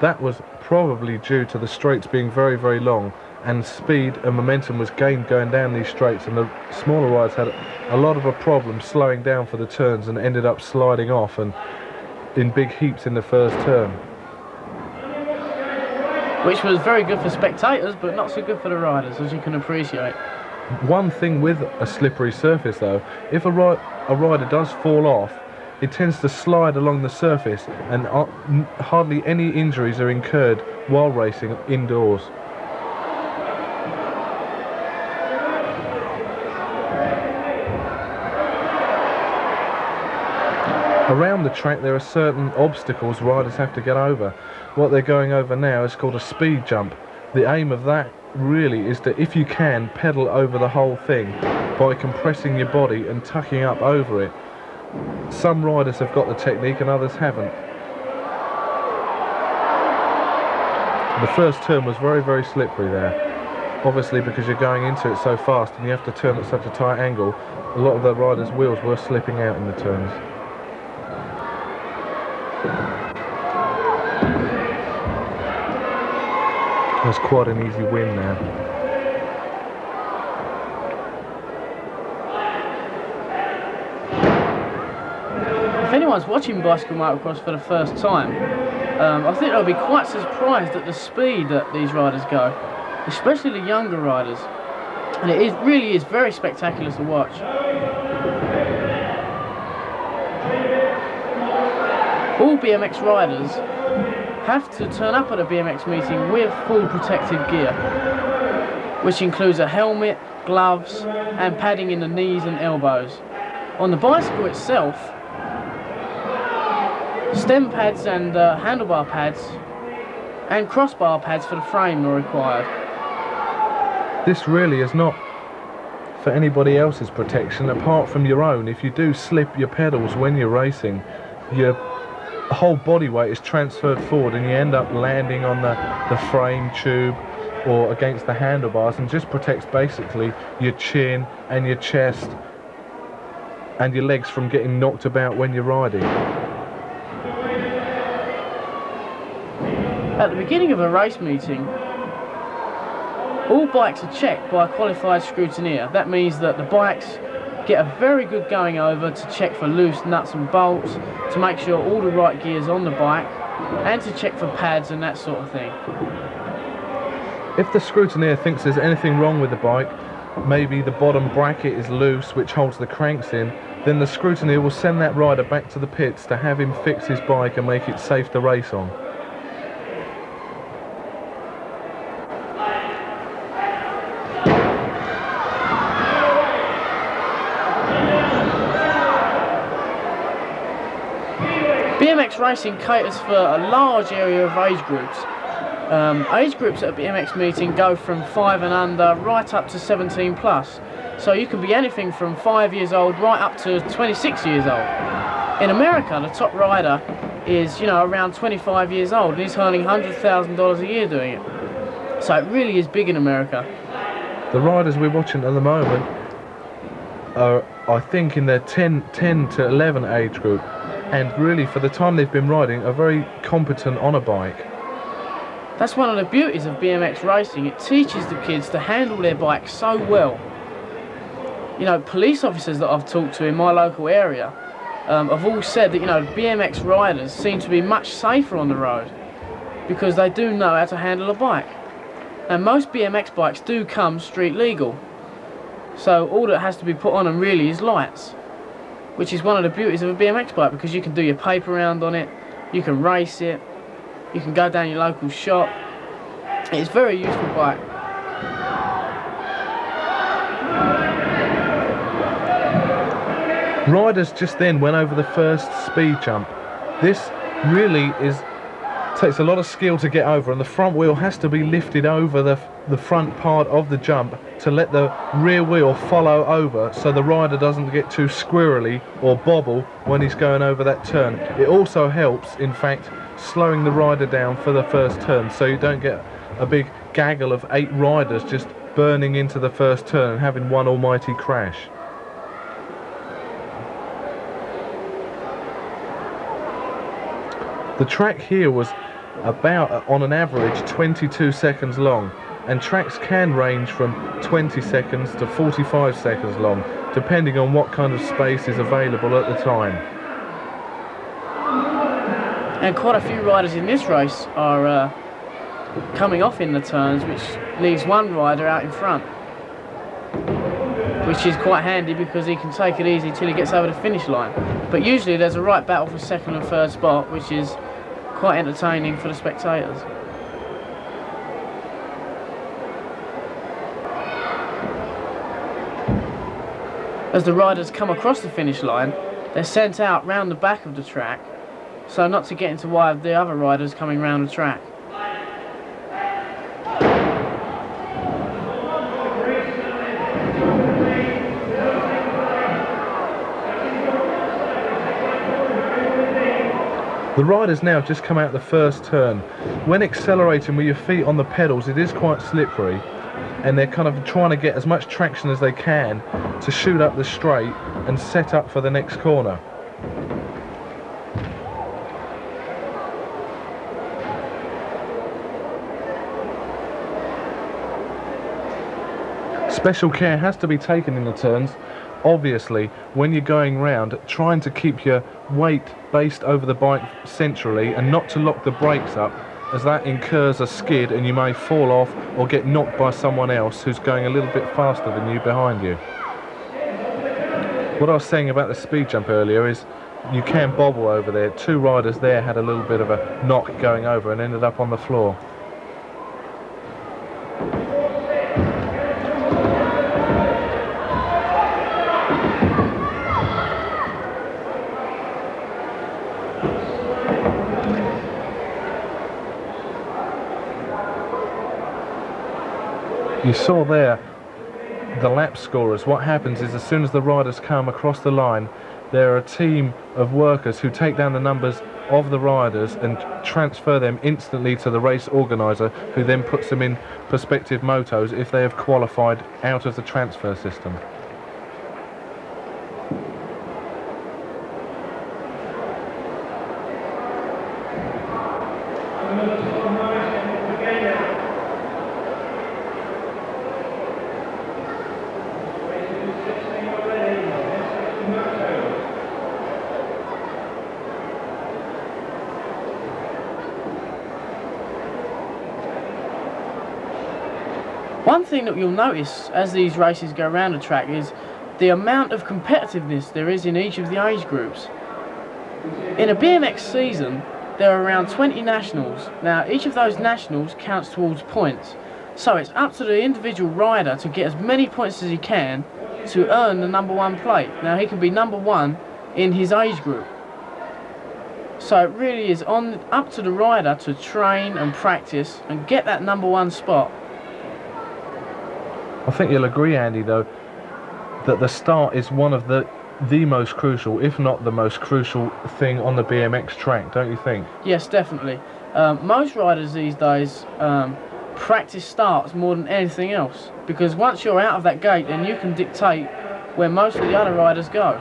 That was probably due to the straights being very, very long, and speed and momentum was gained going down these straights, and the smaller riders had a lot of a problem slowing down for the turns and ended up sliding off and in big heaps in the first turn. Which was very good for spectators, but not so good for the riders, as you can appreciate. One thing with a slippery surface though, if a rider does fall off, it tends to slide along the surface, and hardly any injuries are incurred while racing indoors. Around the track there are certain obstacles riders have to get over. What they're going over now is called a speed jump. The aim of that really is to, if you can, pedal over the whole thing by compressing your body and tucking up over it. Some riders have got the technique and others haven't. The first turn was very, very slippery there. Obviously because you're going into it so fast and you have to turn at such a tight angle, a lot of the riders' wheels were slipping out in the turns. That's quite an easy win now. If anyone's watching bicycle motocross for the first time, I think they'll be quite surprised at the speed that these riders go, especially the younger riders. And it really is very spectacular to watch. All BMX riders have to turn up at a BMX meeting with full protective gear, which includes a helmet, gloves, and padding in the knees and elbows. On the bicycle itself, stem pads and handlebar pads and crossbar pads for the frame are required. This really is not for anybody else's protection apart from your own. If you do slip your pedals when you're racing, your whole body weight is transferred forward and you end up landing on the frame tube or against the handlebars, and just protects basically your chin and your chest and your legs from getting knocked about when you're riding. At the beginning of a race meeting, all bikes are checked by a qualified scrutineer. That means that the bikes get a very good going over to check for loose nuts and bolts, to make sure all the right gear's on the bike, and to check for pads and that sort of thing. If the scrutineer thinks there's anything wrong with the bike, maybe the bottom bracket is loose which holds the cranks in, then the scrutineer will send that rider back to the pits to have him fix his bike and make it safe to race on. BMX racing caters for a large area of age groups. Age groups at a BMX meeting go from 5 and under right up to 17 plus. So you can be anything from 5 years old right up to 26 years old. In America, the top rider is, around 25 years old, and he's earning $100,000 a year doing it. So it really is big in America. The riders we're watching at the moment are, I think, in their 10 to 11 age group, and really for the time they've been riding are very competent on a bike. That's one of the beauties of BMX racing. It teaches the kids to handle their bikes so well. Police officers that I've talked to in my local area have all said that, BMX riders seem to be much safer on the road because they do know how to handle a bike. And most BMX bikes do come street legal. So all that has to be put on them really is lights, which is one of the beauties of a BMX bike, because you can do your paper round on it, you can race it, you can go down your local shop. It's a very useful bike. Riders just then went over the first speed jump. This really takes a lot of skill to get over, and the front wheel has to be lifted over the front part of the jump to let the rear wheel follow over, so the rider doesn't get too squirrely or bobble when he's going over that turn. It also helps, in fact, slowing the rider down for the first turn, so you don't get a big gaggle of 8 riders just burning into the first turn and having one almighty crash. The track here was about, on an average, 22 seconds long, and tracks can range from 20 seconds to 45 seconds long, depending on what kind of space is available at the time. And quite a few riders in this race are coming off in the turns, which leaves one rider out in front, which is quite handy because he can take it easy till he gets over the finish line. But usually there's a right battle for second and third spot, which is quite entertaining for the spectators. As the riders come across the finish line, they're sent out round the back of the track, so not to get into way of the other riders coming round the track. The riders now just come out the first turn. When accelerating with your feet on the pedals, it is quite slippery, and they're kind of trying to get as much traction as they can to shoot up the straight and set up for the next corner. Special care has to be taken in the turns. Obviously, when you're going round, trying to keep your weight based over the bike centrally and not to lock the brakes up, as that incurs a skid and you may fall off or get knocked by someone else who's going a little bit faster than you behind you. What I was saying about the speed jump earlier is you can bobble over there. 2 riders there had a little bit of a knock going over and ended up on the floor. You saw there the lap scorers. What happens is as soon as the riders come across the line, there are a team of workers who take down the numbers of the riders and transfer them instantly to the race organiser, who then puts them in prospective motos if they have qualified out of the transfer system. One thing that you'll notice as these races go around the track is the amount of competitiveness there is in each of the age groups. In a BMX season, there are around 20 nationals. Now, each of those nationals counts towards points. So it's up to the individual rider to get as many points as he can to earn the #1 plate. Now, he can be #1 in his age group. So it really is up to the rider to train and practice and get that #1 spot. I think you'll agree, Andy, though, that the start is one of the most crucial, if not the most crucial thing on the BMX track, don't you think? Yes, definitely. Most riders these days practice starts more than anything else, because once you're out of that gate, then you can dictate where most of the other riders go.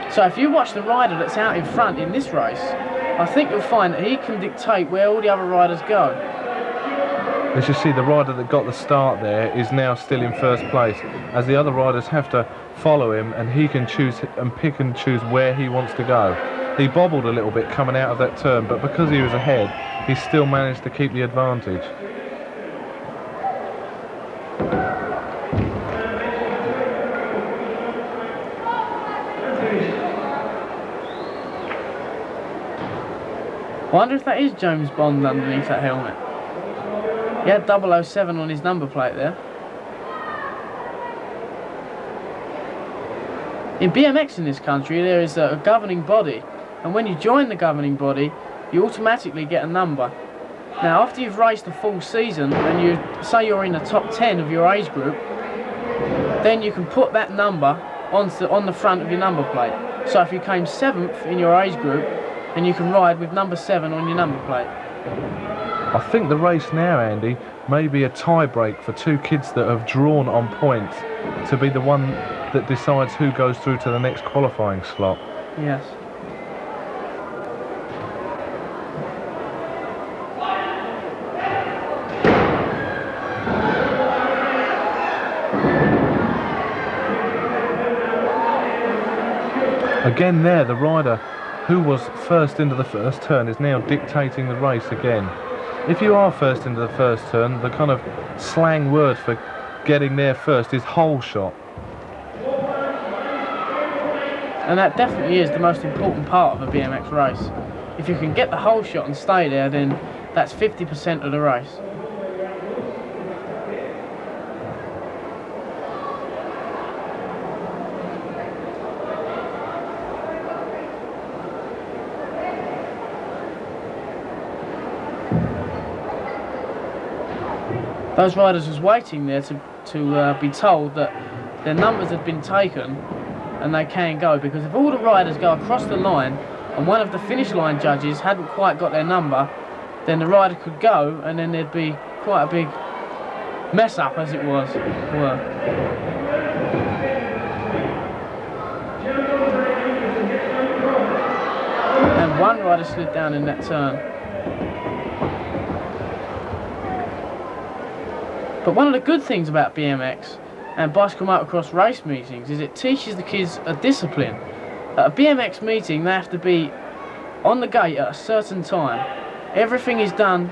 So if you watch the rider that's out in front in this race, I think you'll find that he can dictate where all the other riders go. As you see, the rider that got the start there is now still in first place, as the other riders have to follow him, and he can choose and pick and choose where he wants to go. He bobbled a little bit coming out of that turn, but because he was ahead, he still managed to keep the advantage. I wonder if that is James Bond underneath that helmet. He had 007 on his number plate there. In BMX in this country, there is a governing body, and when you join the governing body, you automatically get a number. Now, after you've raced a full season, and you say you're in the top 10 of your age group, then you can put that number on the front of your number plate. So if you came 7th in your age group, then you can ride with #7 on your number plate. I think the race now, Andy, may be a tie break for two kids that have drawn on points to be the one that decides who goes through to the next qualifying slot. Yes. Again there, the rider who was first into the first turn is now dictating the race again. If you are first into the first turn, the kind of slang word for getting there first is hole shot. And that definitely is the most important part of a BMX race. If you can get the hole shot and stay there, then that's 50% of the race. Those riders was waiting there to be told that their numbers had been taken and they can go, because if all the riders go across the line and one of the finish line judges hadn't quite got their number, then the rider could go and then there'd be quite a big mess up, as it were. And one rider slid down in that turn. But one of the good things about BMX and bicycle motocross race meetings is it teaches the kids a discipline. At a BMX meeting, they have to be on the gate at a certain time. Everything is done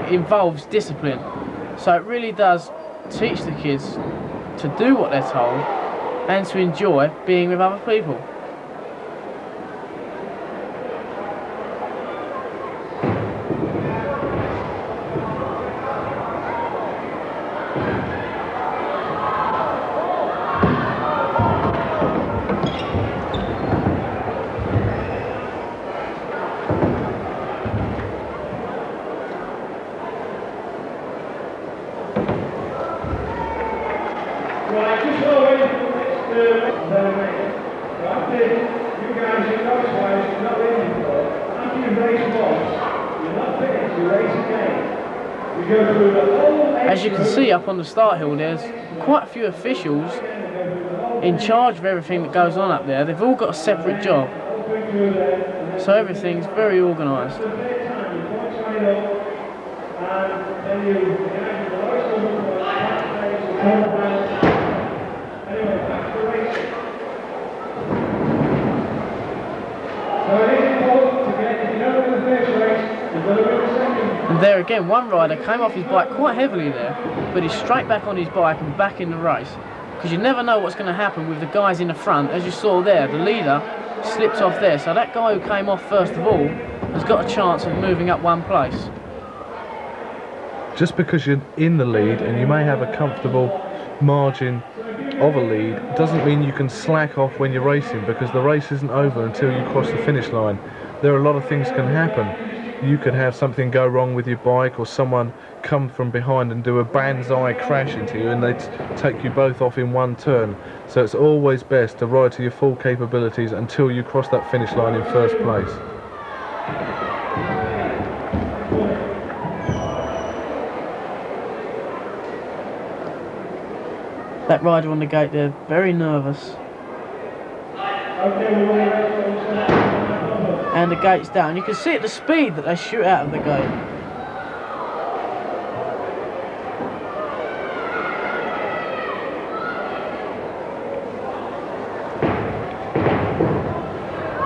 involves discipline. So it really does teach the kids to do what they're told and to enjoy being with other people. As you can see up on the start hill, there's quite a few officials in charge of everything that goes on up there. They've all got a separate job, so everything's very organised. And there again, one rider came off his bike quite heavily there, but he's straight back on his bike and back in the race. Because you never know what's going to happen with the guys in the front. As you saw there, the leader slipped off there, so that guy who came off first of all has got a chance of moving up one place. Just because you're in the lead and you may have a comfortable margin of a lead doesn't mean you can slack off when you're racing, because the race isn't over until you cross the finish line. There are a lot of things can happen. You could have something go wrong with your bike, or someone come from behind and do a banzai crash into you, and they take you both off in one turn. So it's always best to ride to your full capabilities until you cross that finish line in first place. That rider on the gate there, very nervous. And the gate's down. You can see at the speed that they shoot out of the gate.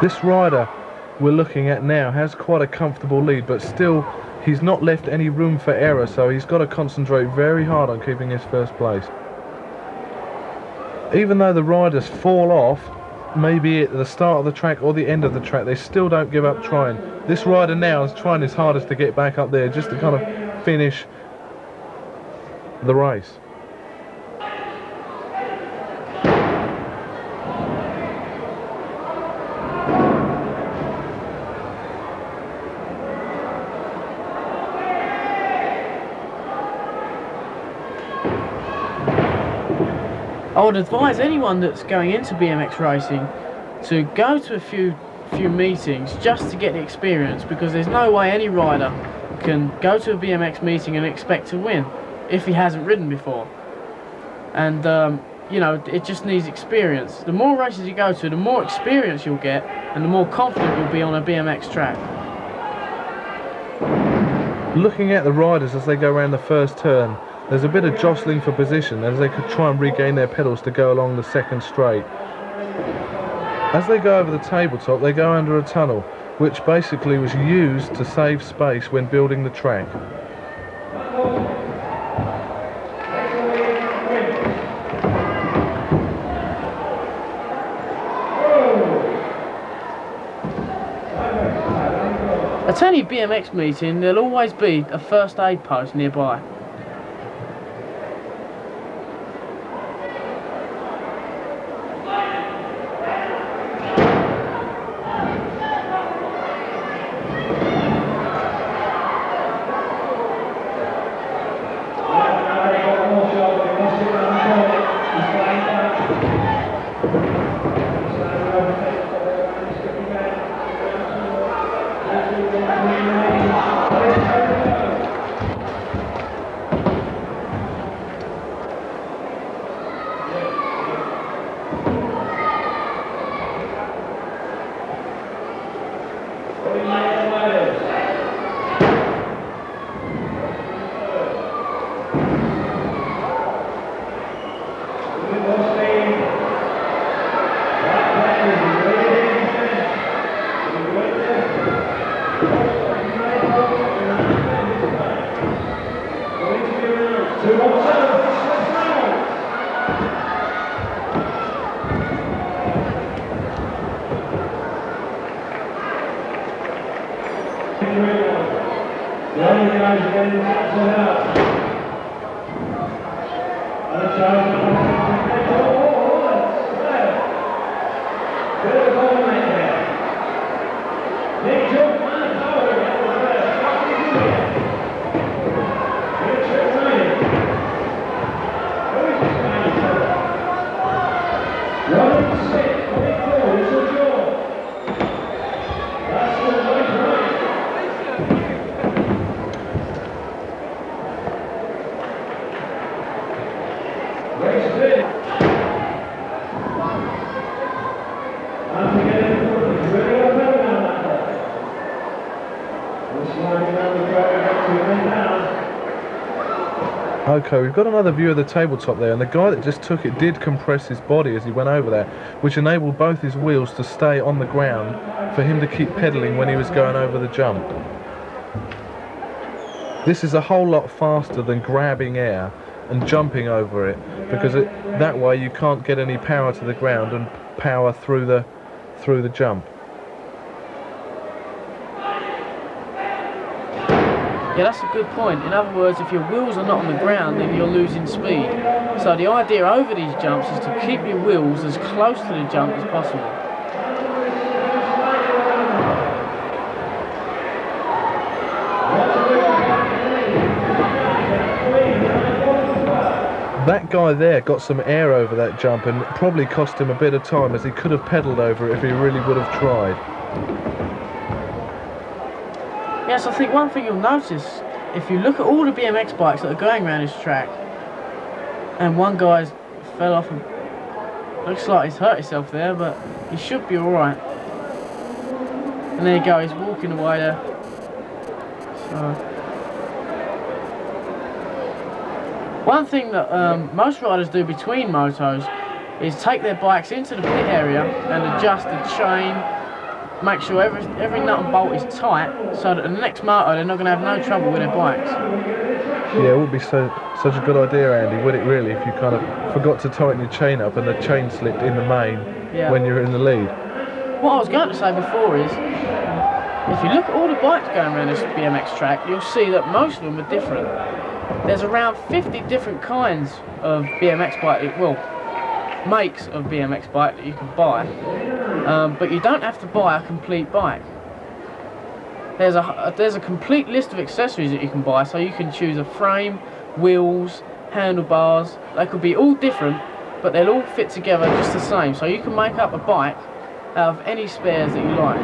This rider we're looking at now has quite a comfortable lead, but still he's not left any room for error, so he's got to concentrate very hard on keeping his first place. Even though the riders fall off, maybe at the start of the track or the end of the track, they still don't give up trying. This rider now is trying his hardest to get back up there just to kind of finish the race. I would advise anyone that's going into BMX racing to go to a few meetings just to get the experience, because there's no way any rider can go to a BMX meeting and expect to win if he hasn't ridden before. And you know, it just needs experience. The more races you go to, the more experience you'll get and the more confident you'll be on a BMX track. Looking at the riders as they go around the first turn, there's a bit of jostling for position as they could try and regain their pedals to go along the second straight. As they go over the tabletop, they go under a tunnel, which basically was used to save space when building the track. At any BMX meeting, there'll always be a first aid post nearby. Sliding down the track. Okay, we've got another view of the tabletop there, and the guy that just took it did compress his body as he went over there, which enabled both his wheels to stay on the ground for him to keep pedaling when he was going over the jump. This is a whole lot faster than grabbing air and jumping over it, because that way you can't get any power to the ground and power through the jump. Yeah, that's a good point. In other words, if your wheels are not on the ground, then you're losing speed. So the idea over these jumps is to keep your wheels as close to the jump as possible. That guy there got some air over that jump, and it probably cost him a bit of time, as he could have pedalled over it if he really would have tried. Yes, I think one thing you'll notice, if you look at all the BMX bikes that are going around this track, and one guy's fell off and looks like he's hurt himself there, but he should be alright. And there you go, he's walking away there. So, one thing that most riders do between motos is take their bikes into the pit area and adjust the chain, make sure every nut and bolt is tight, so that the next moto they're not going to have no trouble with their bikes. Yeah, it would be such a good idea, Andy, would it really, if you kind of forgot to tighten your chain up and the chain slipped in the main when you're in the lead. What I was going to say before is, if you look at all the bikes going around this BMX track, you'll see that most of them are different. There's around 50 different kinds of BMX bike, makes of BMX bike that you can buy, but you don't have to buy a complete bike. There's a complete list of accessories that you can buy, so you can choose a frame, wheels, handlebars. They could be all different, but they'll all fit together just the same, so you can make up a bike out of any spares that you like.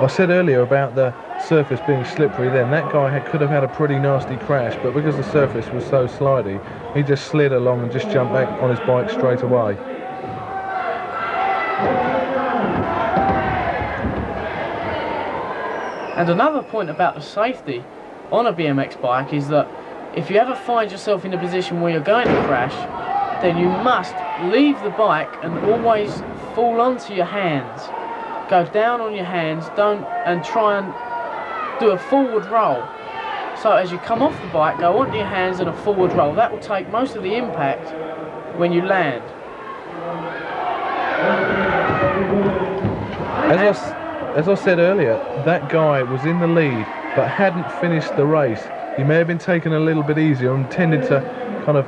I said earlier about the surface being slippery then. That guy could have had a pretty nasty crash, but because the surface was so slidey, he just slid along and just jumped back on his bike straight away. And another point about the safety on a BMX bike is that if you ever find yourself in a position where you're going to crash, then you must leave the bike and always fall onto your hands. Go down on your hands, and try and do a forward roll. So as you come off the bike, go onto your hands and a forward roll. That will take most of the impact when you land. As I said earlier, that guy was in the lead but hadn't finished the race. He may have been taken a little bit easier and tended to kind of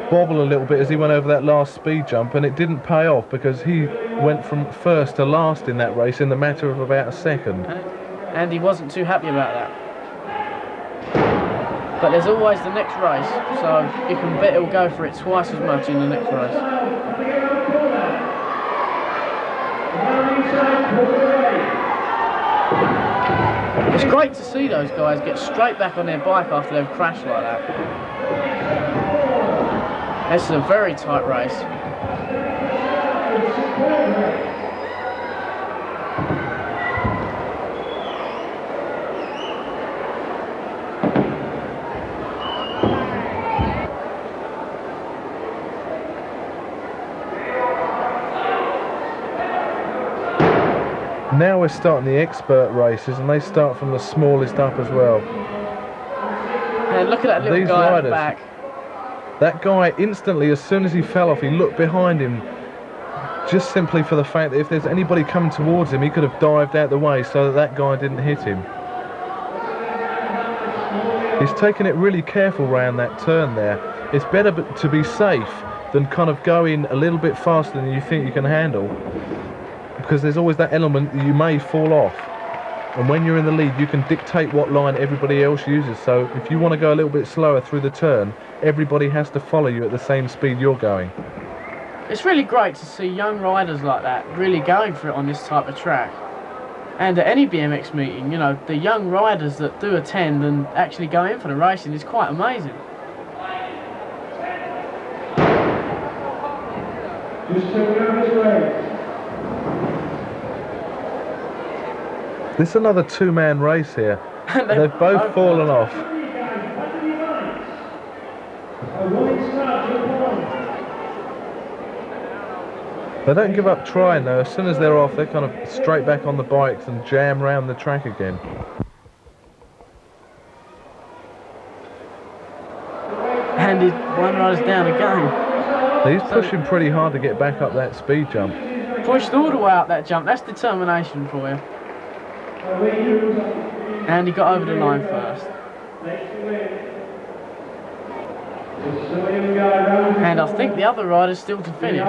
bobble a little bit as he went over that last speed jump, and it didn't pay off because he went from first to last in that race in the matter of about a second. And he wasn't too happy about that. But there's always the next race, so you can bet he'll go for it twice as much in the next race. It's great to see those guys get straight back on their bike after they've crashed like that. This is a very tight race. Now we're starting the expert races, and they start from the smallest up as well. And look at that little guy at the back. That guy instantly, as soon as he fell off, he looked behind him, just simply for the fact that if there's anybody coming towards him, he could have dived out the way so that that guy didn't hit him. He's taken it really careful round that turn there. It's better to be safe than kind of go in a little bit faster than you think you can handle, because there's always that element that you may fall off. And when you're in the lead, you can dictate what line everybody else uses. So if you want to go a little bit slower through the turn, everybody has to follow you at the same speed you're going. It's really great to see young riders like that really going for it on this type of track. And at any BMX meeting, you know, the young riders that do attend and actually go in for the racing is quite amazing. This is another two-man race here. They've both fallen off. They don't give up trying though. As soon as they're off, they're kind of straight back on the bikes and jam round the track again. And one rider's down again. He's pushing pretty hard to get back up that speed jump. Pushed all the way up that jump. That's determination for you. And he got over the line first. And I think the other rider's still to finish.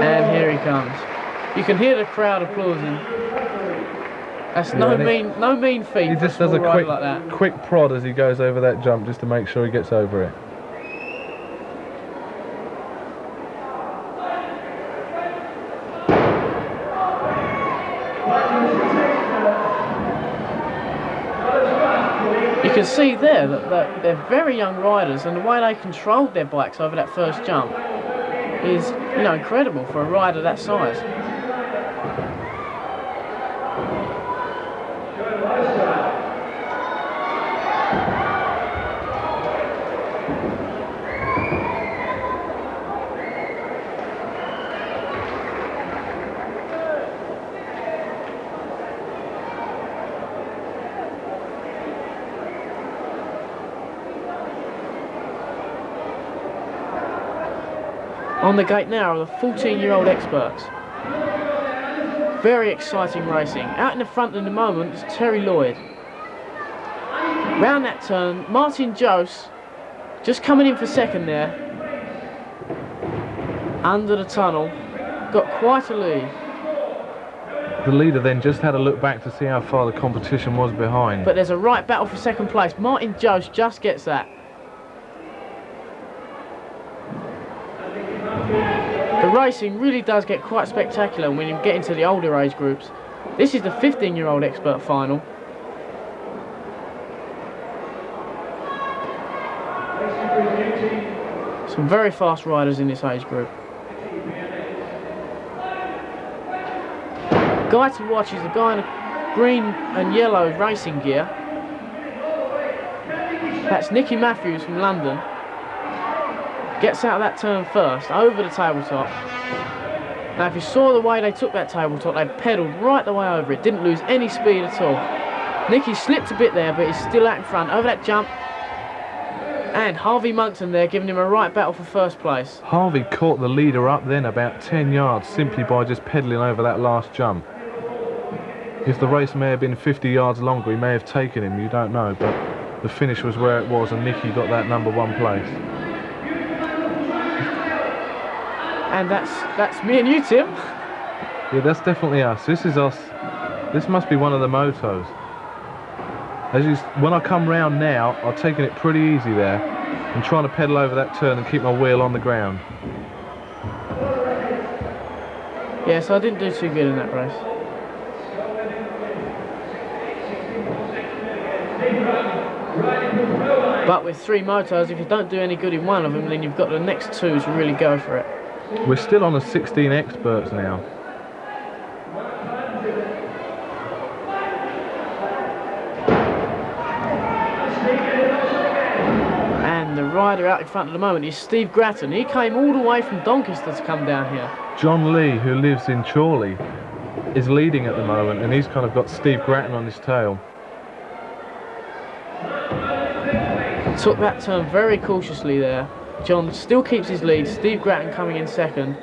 And here he comes. You can hear the crowd applauding. That's no mean feat. He just does a quick prod as he goes over that jump just to make sure he gets over it. You can see there that they're very young riders, and the way they controlled their bikes over that first jump is, you know, incredible for a rider that size. On the gate now are the 14-year-old experts. Very exciting racing. Out in the front in the moment is Terry Lloyd. Round that turn, Martin Jose just coming in for second there. Under the tunnel, got quite a lead. The leader then just had a look back to see how far the competition was behind. But there's a right battle for second place. Martin Jose just gets that. The racing really does get quite spectacular when you get into the older age groups. This is the 15-year-old expert final. Some very fast riders in this age group. Guy to watch is the guy in a green and yellow racing gear. That's Nicky Matthews from London. Gets out of that turn first, over the tabletop. Now if you saw the way they took that tabletop, they pedalled right the way over it, didn't lose any speed at all. Nicky slipped a bit there, but he's still out in front, over that jump. And Harvey Monkton there, giving him a right battle for first place. Harvey caught the leader up then about 10 yards, simply by just pedalling over that last jump. If the race may have been 50 yards longer, he may have taken him, you don't know, but the finish was where it was, and Nicky got that #1 place. And that's me and you, Tim. Yeah, that's definitely us. This is us. This must be one of the motos. When I come round now, I've taken it pretty easy there and trying to pedal over that turn and keep my wheel on the ground. Yeah, so I didn't do too good in that race. But with 3 motos, if you don't do any good in one of them, then you've got the next 2 to really go for it. We're still on the 16 experts now. And the rider out in front at the moment is Steve Grattan. He came all the way from Doncaster to come down here. John Lee, who lives in Chorley, is leading at the moment, and he's kind of got Steve Grattan on his tail. Took that turn very cautiously there. John still keeps his lead. Steve Grattan coming in second.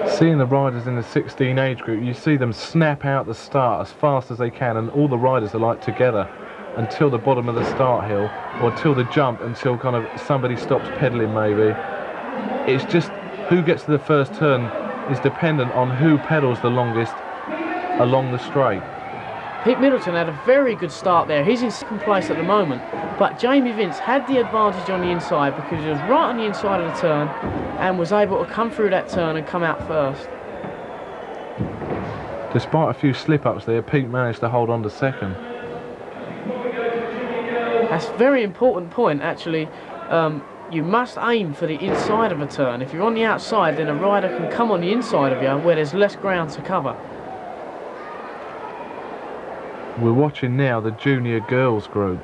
Seeing the riders in the 16 age group, you see them snap out the start as fast as they can, and all the riders are like together until the bottom of the start hill, or till the jump, until kind of somebody stops pedaling maybe. It's just who gets to the first turn is dependent on who pedals the longest along the straight. Pete Middleton had a very good start there. He's in second place at the moment, but Jamie Vince had the advantage on the inside because he was right on the inside of the turn and was able to come through that turn and come out first. Despite a few slip-ups there, Pete managed to hold on to second. That's a very important point, actually. You must aim for the inside of a turn. If you're on the outside, then a rider can come on the inside of you where there's less ground to cover. We're watching now the junior girls group.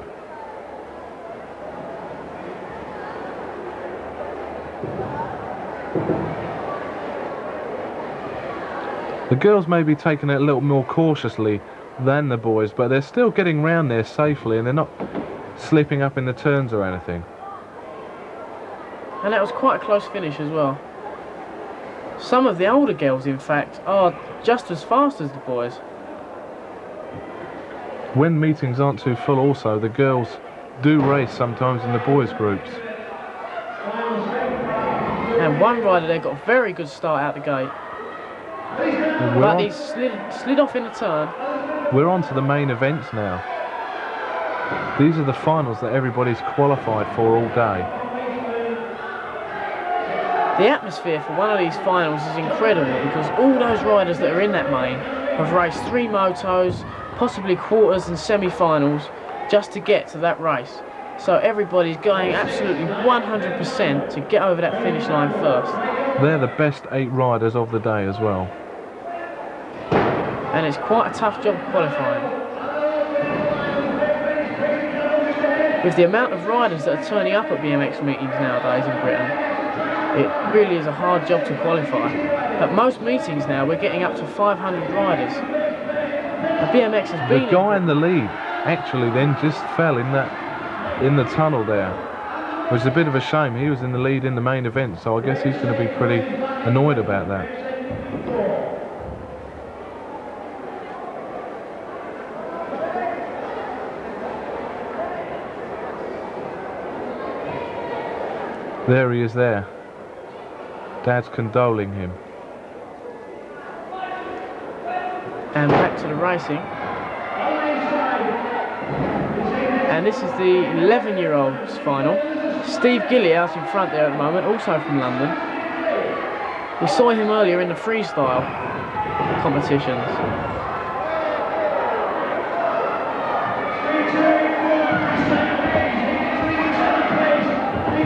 The girls may be taking it a little more cautiously than the boys, but they're still getting round there safely and they're not slipping up in the turns or anything. And that was quite a close finish as well. Some of the older girls, in fact, are just as fast as the boys. When meetings aren't too full also, the girls do race sometimes in the boys groups. And one rider there got a very good start out the gate. But he slid off in the turn. We're on to the main events now. These are the finals that everybody's qualified for all day. The atmosphere for one of these finals is incredible because all those riders that are in that main have raced 3 motos, possibly quarters and semi-finals just to get to that race. So everybody's going absolutely 100% to get over that finish line first. They're the best 8 riders of the day as well. And it's quite a tough job qualifying. With the amount of riders that are turning up at BMX meetings nowadays in Britain, it really is a hard job to qualify. At most meetings now, we're getting up to 500 riders. BMX has been... The guy in the lead actually then just fell in the tunnel there, which is a bit of a shame. He was in the lead in the main event, so I guess he's going to be pretty annoyed about that. There he is there. Dad's condoling him. And back to the racing. And this is the 11-year-olds final. Steve Gilly out in front there at the moment, also from London. We saw him earlier in the freestyle competitions.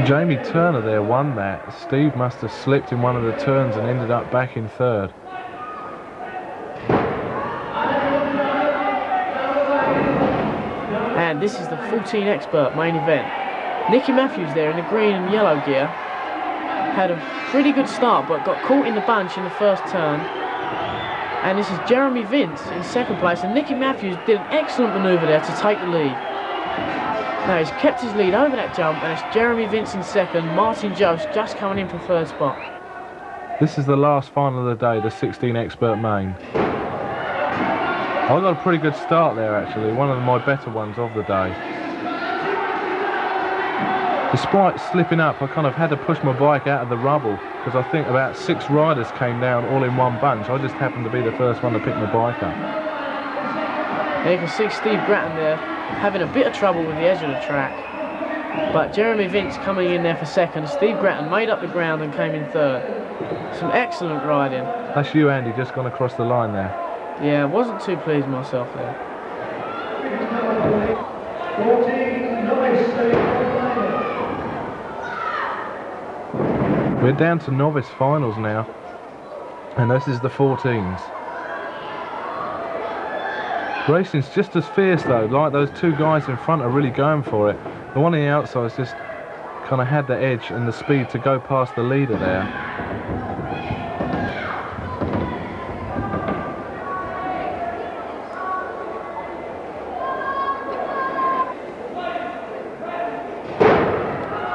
Jamie Turner there won that. Steve must have slipped in one of the turns and ended up back in third. And this is the 14 expert main event. Nicky Matthews there in the green and yellow gear had a pretty good start but got caught in the bunch in the first turn. And this is Jeremy Vince in second place, and Nicky Matthews did an excellent manoeuvre there to take the lead. Now he's kept his lead over that jump, and it's Jeremy Vince in second, Martin Jost just coming in for third spot. This is the last final of the day, the 16 expert main. I got a pretty good start there actually, one of my better ones of the day. Despite slipping up, I kind of had to push my bike out of the rubble because I think about 6 riders came down all in one bunch. I just happened to be the first one to pick my bike up. And you can see Steve Grattan there having a bit of trouble with the edge of the track. But Jeremy Vince coming in there for second. Steve Grattan made up the ground and came in third. Some excellent riding. That's you, Andy, just gone across the line there. Yeah, I wasn't too pleased myself there. We're down to novice finals now, and this is the 14s. Racing's just as fierce though, like those 2 guys in front are really going for it. The one on the outside's just kind of had the edge and the speed to go past the leader there.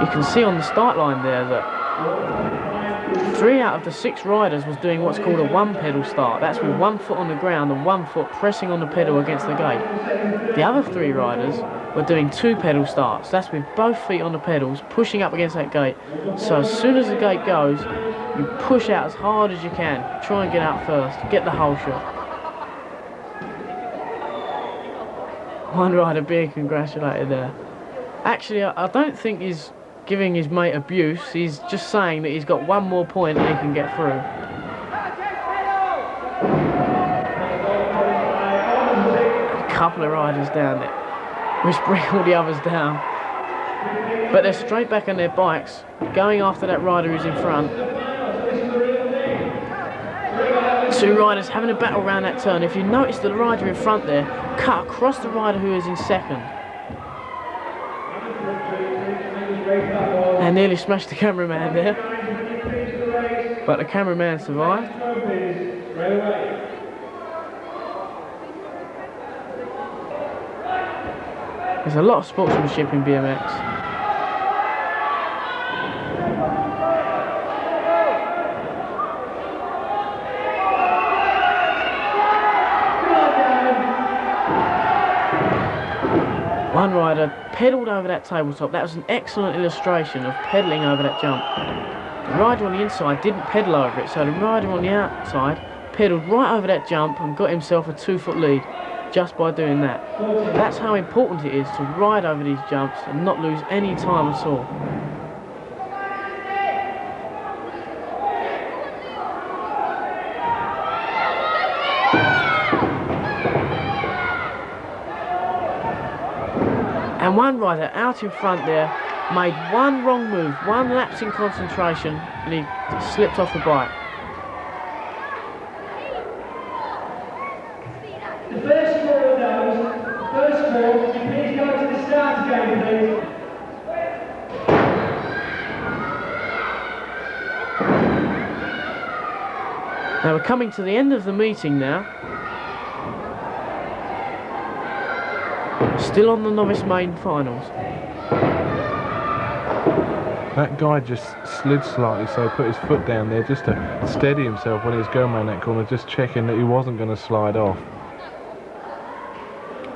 You can see on the start line there that 3 out of the 6 riders was doing what's called a 1-pedal start. That's with 1 foot on the ground and 1 foot pressing on the pedal against the gate. The other 3 riders were doing 2-pedal starts. That's with both feet on the pedals, pushing up against that gate. So as soon as the gate goes, you push out as hard as you can. Try and get out first, get the whole shot. One rider being congratulated there. Actually, I don't think he's giving his mate abuse. He's just saying that he's got one more point and he can get through. A couple of riders down there, which bring all the others down. But they're straight back on their bikes, going after that rider who's in front. Two riders having a battle around that turn. If you notice the rider in front there, cut across the rider who is in second. And nearly smashed the cameraman there. But the cameraman survived. There's a lot of sportsmanship in BMX. One rider pedalled over that tabletop. That was an excellent illustration of pedalling over that jump. The rider on the inside didn't pedal over it, so the rider on the outside pedalled right over that jump and got himself a 2-foot lead just by doing that. That's how important it is to ride over these jumps and not lose any time at all. And one rider out in front there made one wrong move, one lapse in concentration, and he slipped off the bike. The first four of those, please go to the start again, please. Now we're coming to the end of the meeting now. Still on the novice main finals. That guy just slid slightly, so he put his foot down there just to steady himself when he was going around that corner, just checking that he wasn't going to slide off.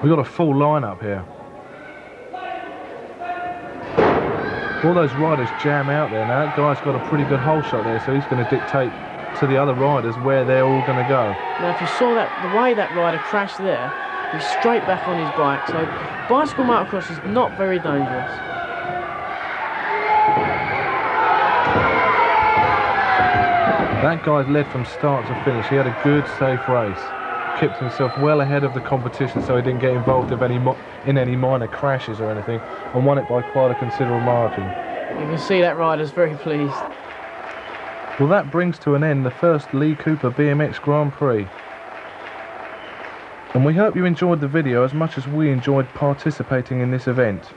We've got a full lineup here. All those riders jam out there now. That guy's got a pretty good hole shot there, so he's going to dictate to the other riders where they're all going to go. Now if you saw that, the way that rider crashed there, he's straight back on his bike, so bicycle motocross is not very dangerous. That guy's led from start to finish. He had a good, safe race. Kept himself well ahead of the competition so he didn't get involved in any minor crashes or anything, and won it by quite a considerable margin. You can see that rider's very pleased. Well, that brings to an end the first Lee Cooper BMX Grand Prix. And we hope you enjoyed the video as much as we enjoyed participating in this event.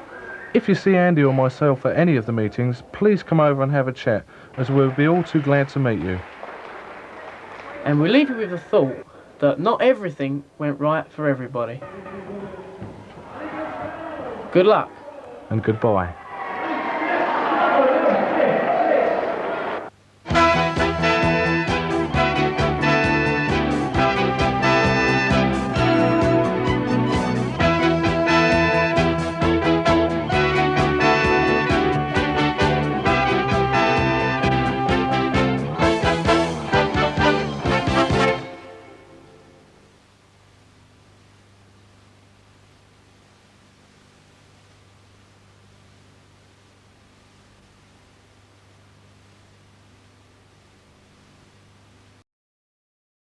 If you see Andy or myself at any of the meetings, please come over and have a chat, as we'll be all too glad to meet you. And we leave you with the thought that not everything went right for everybody. Good luck. And goodbye.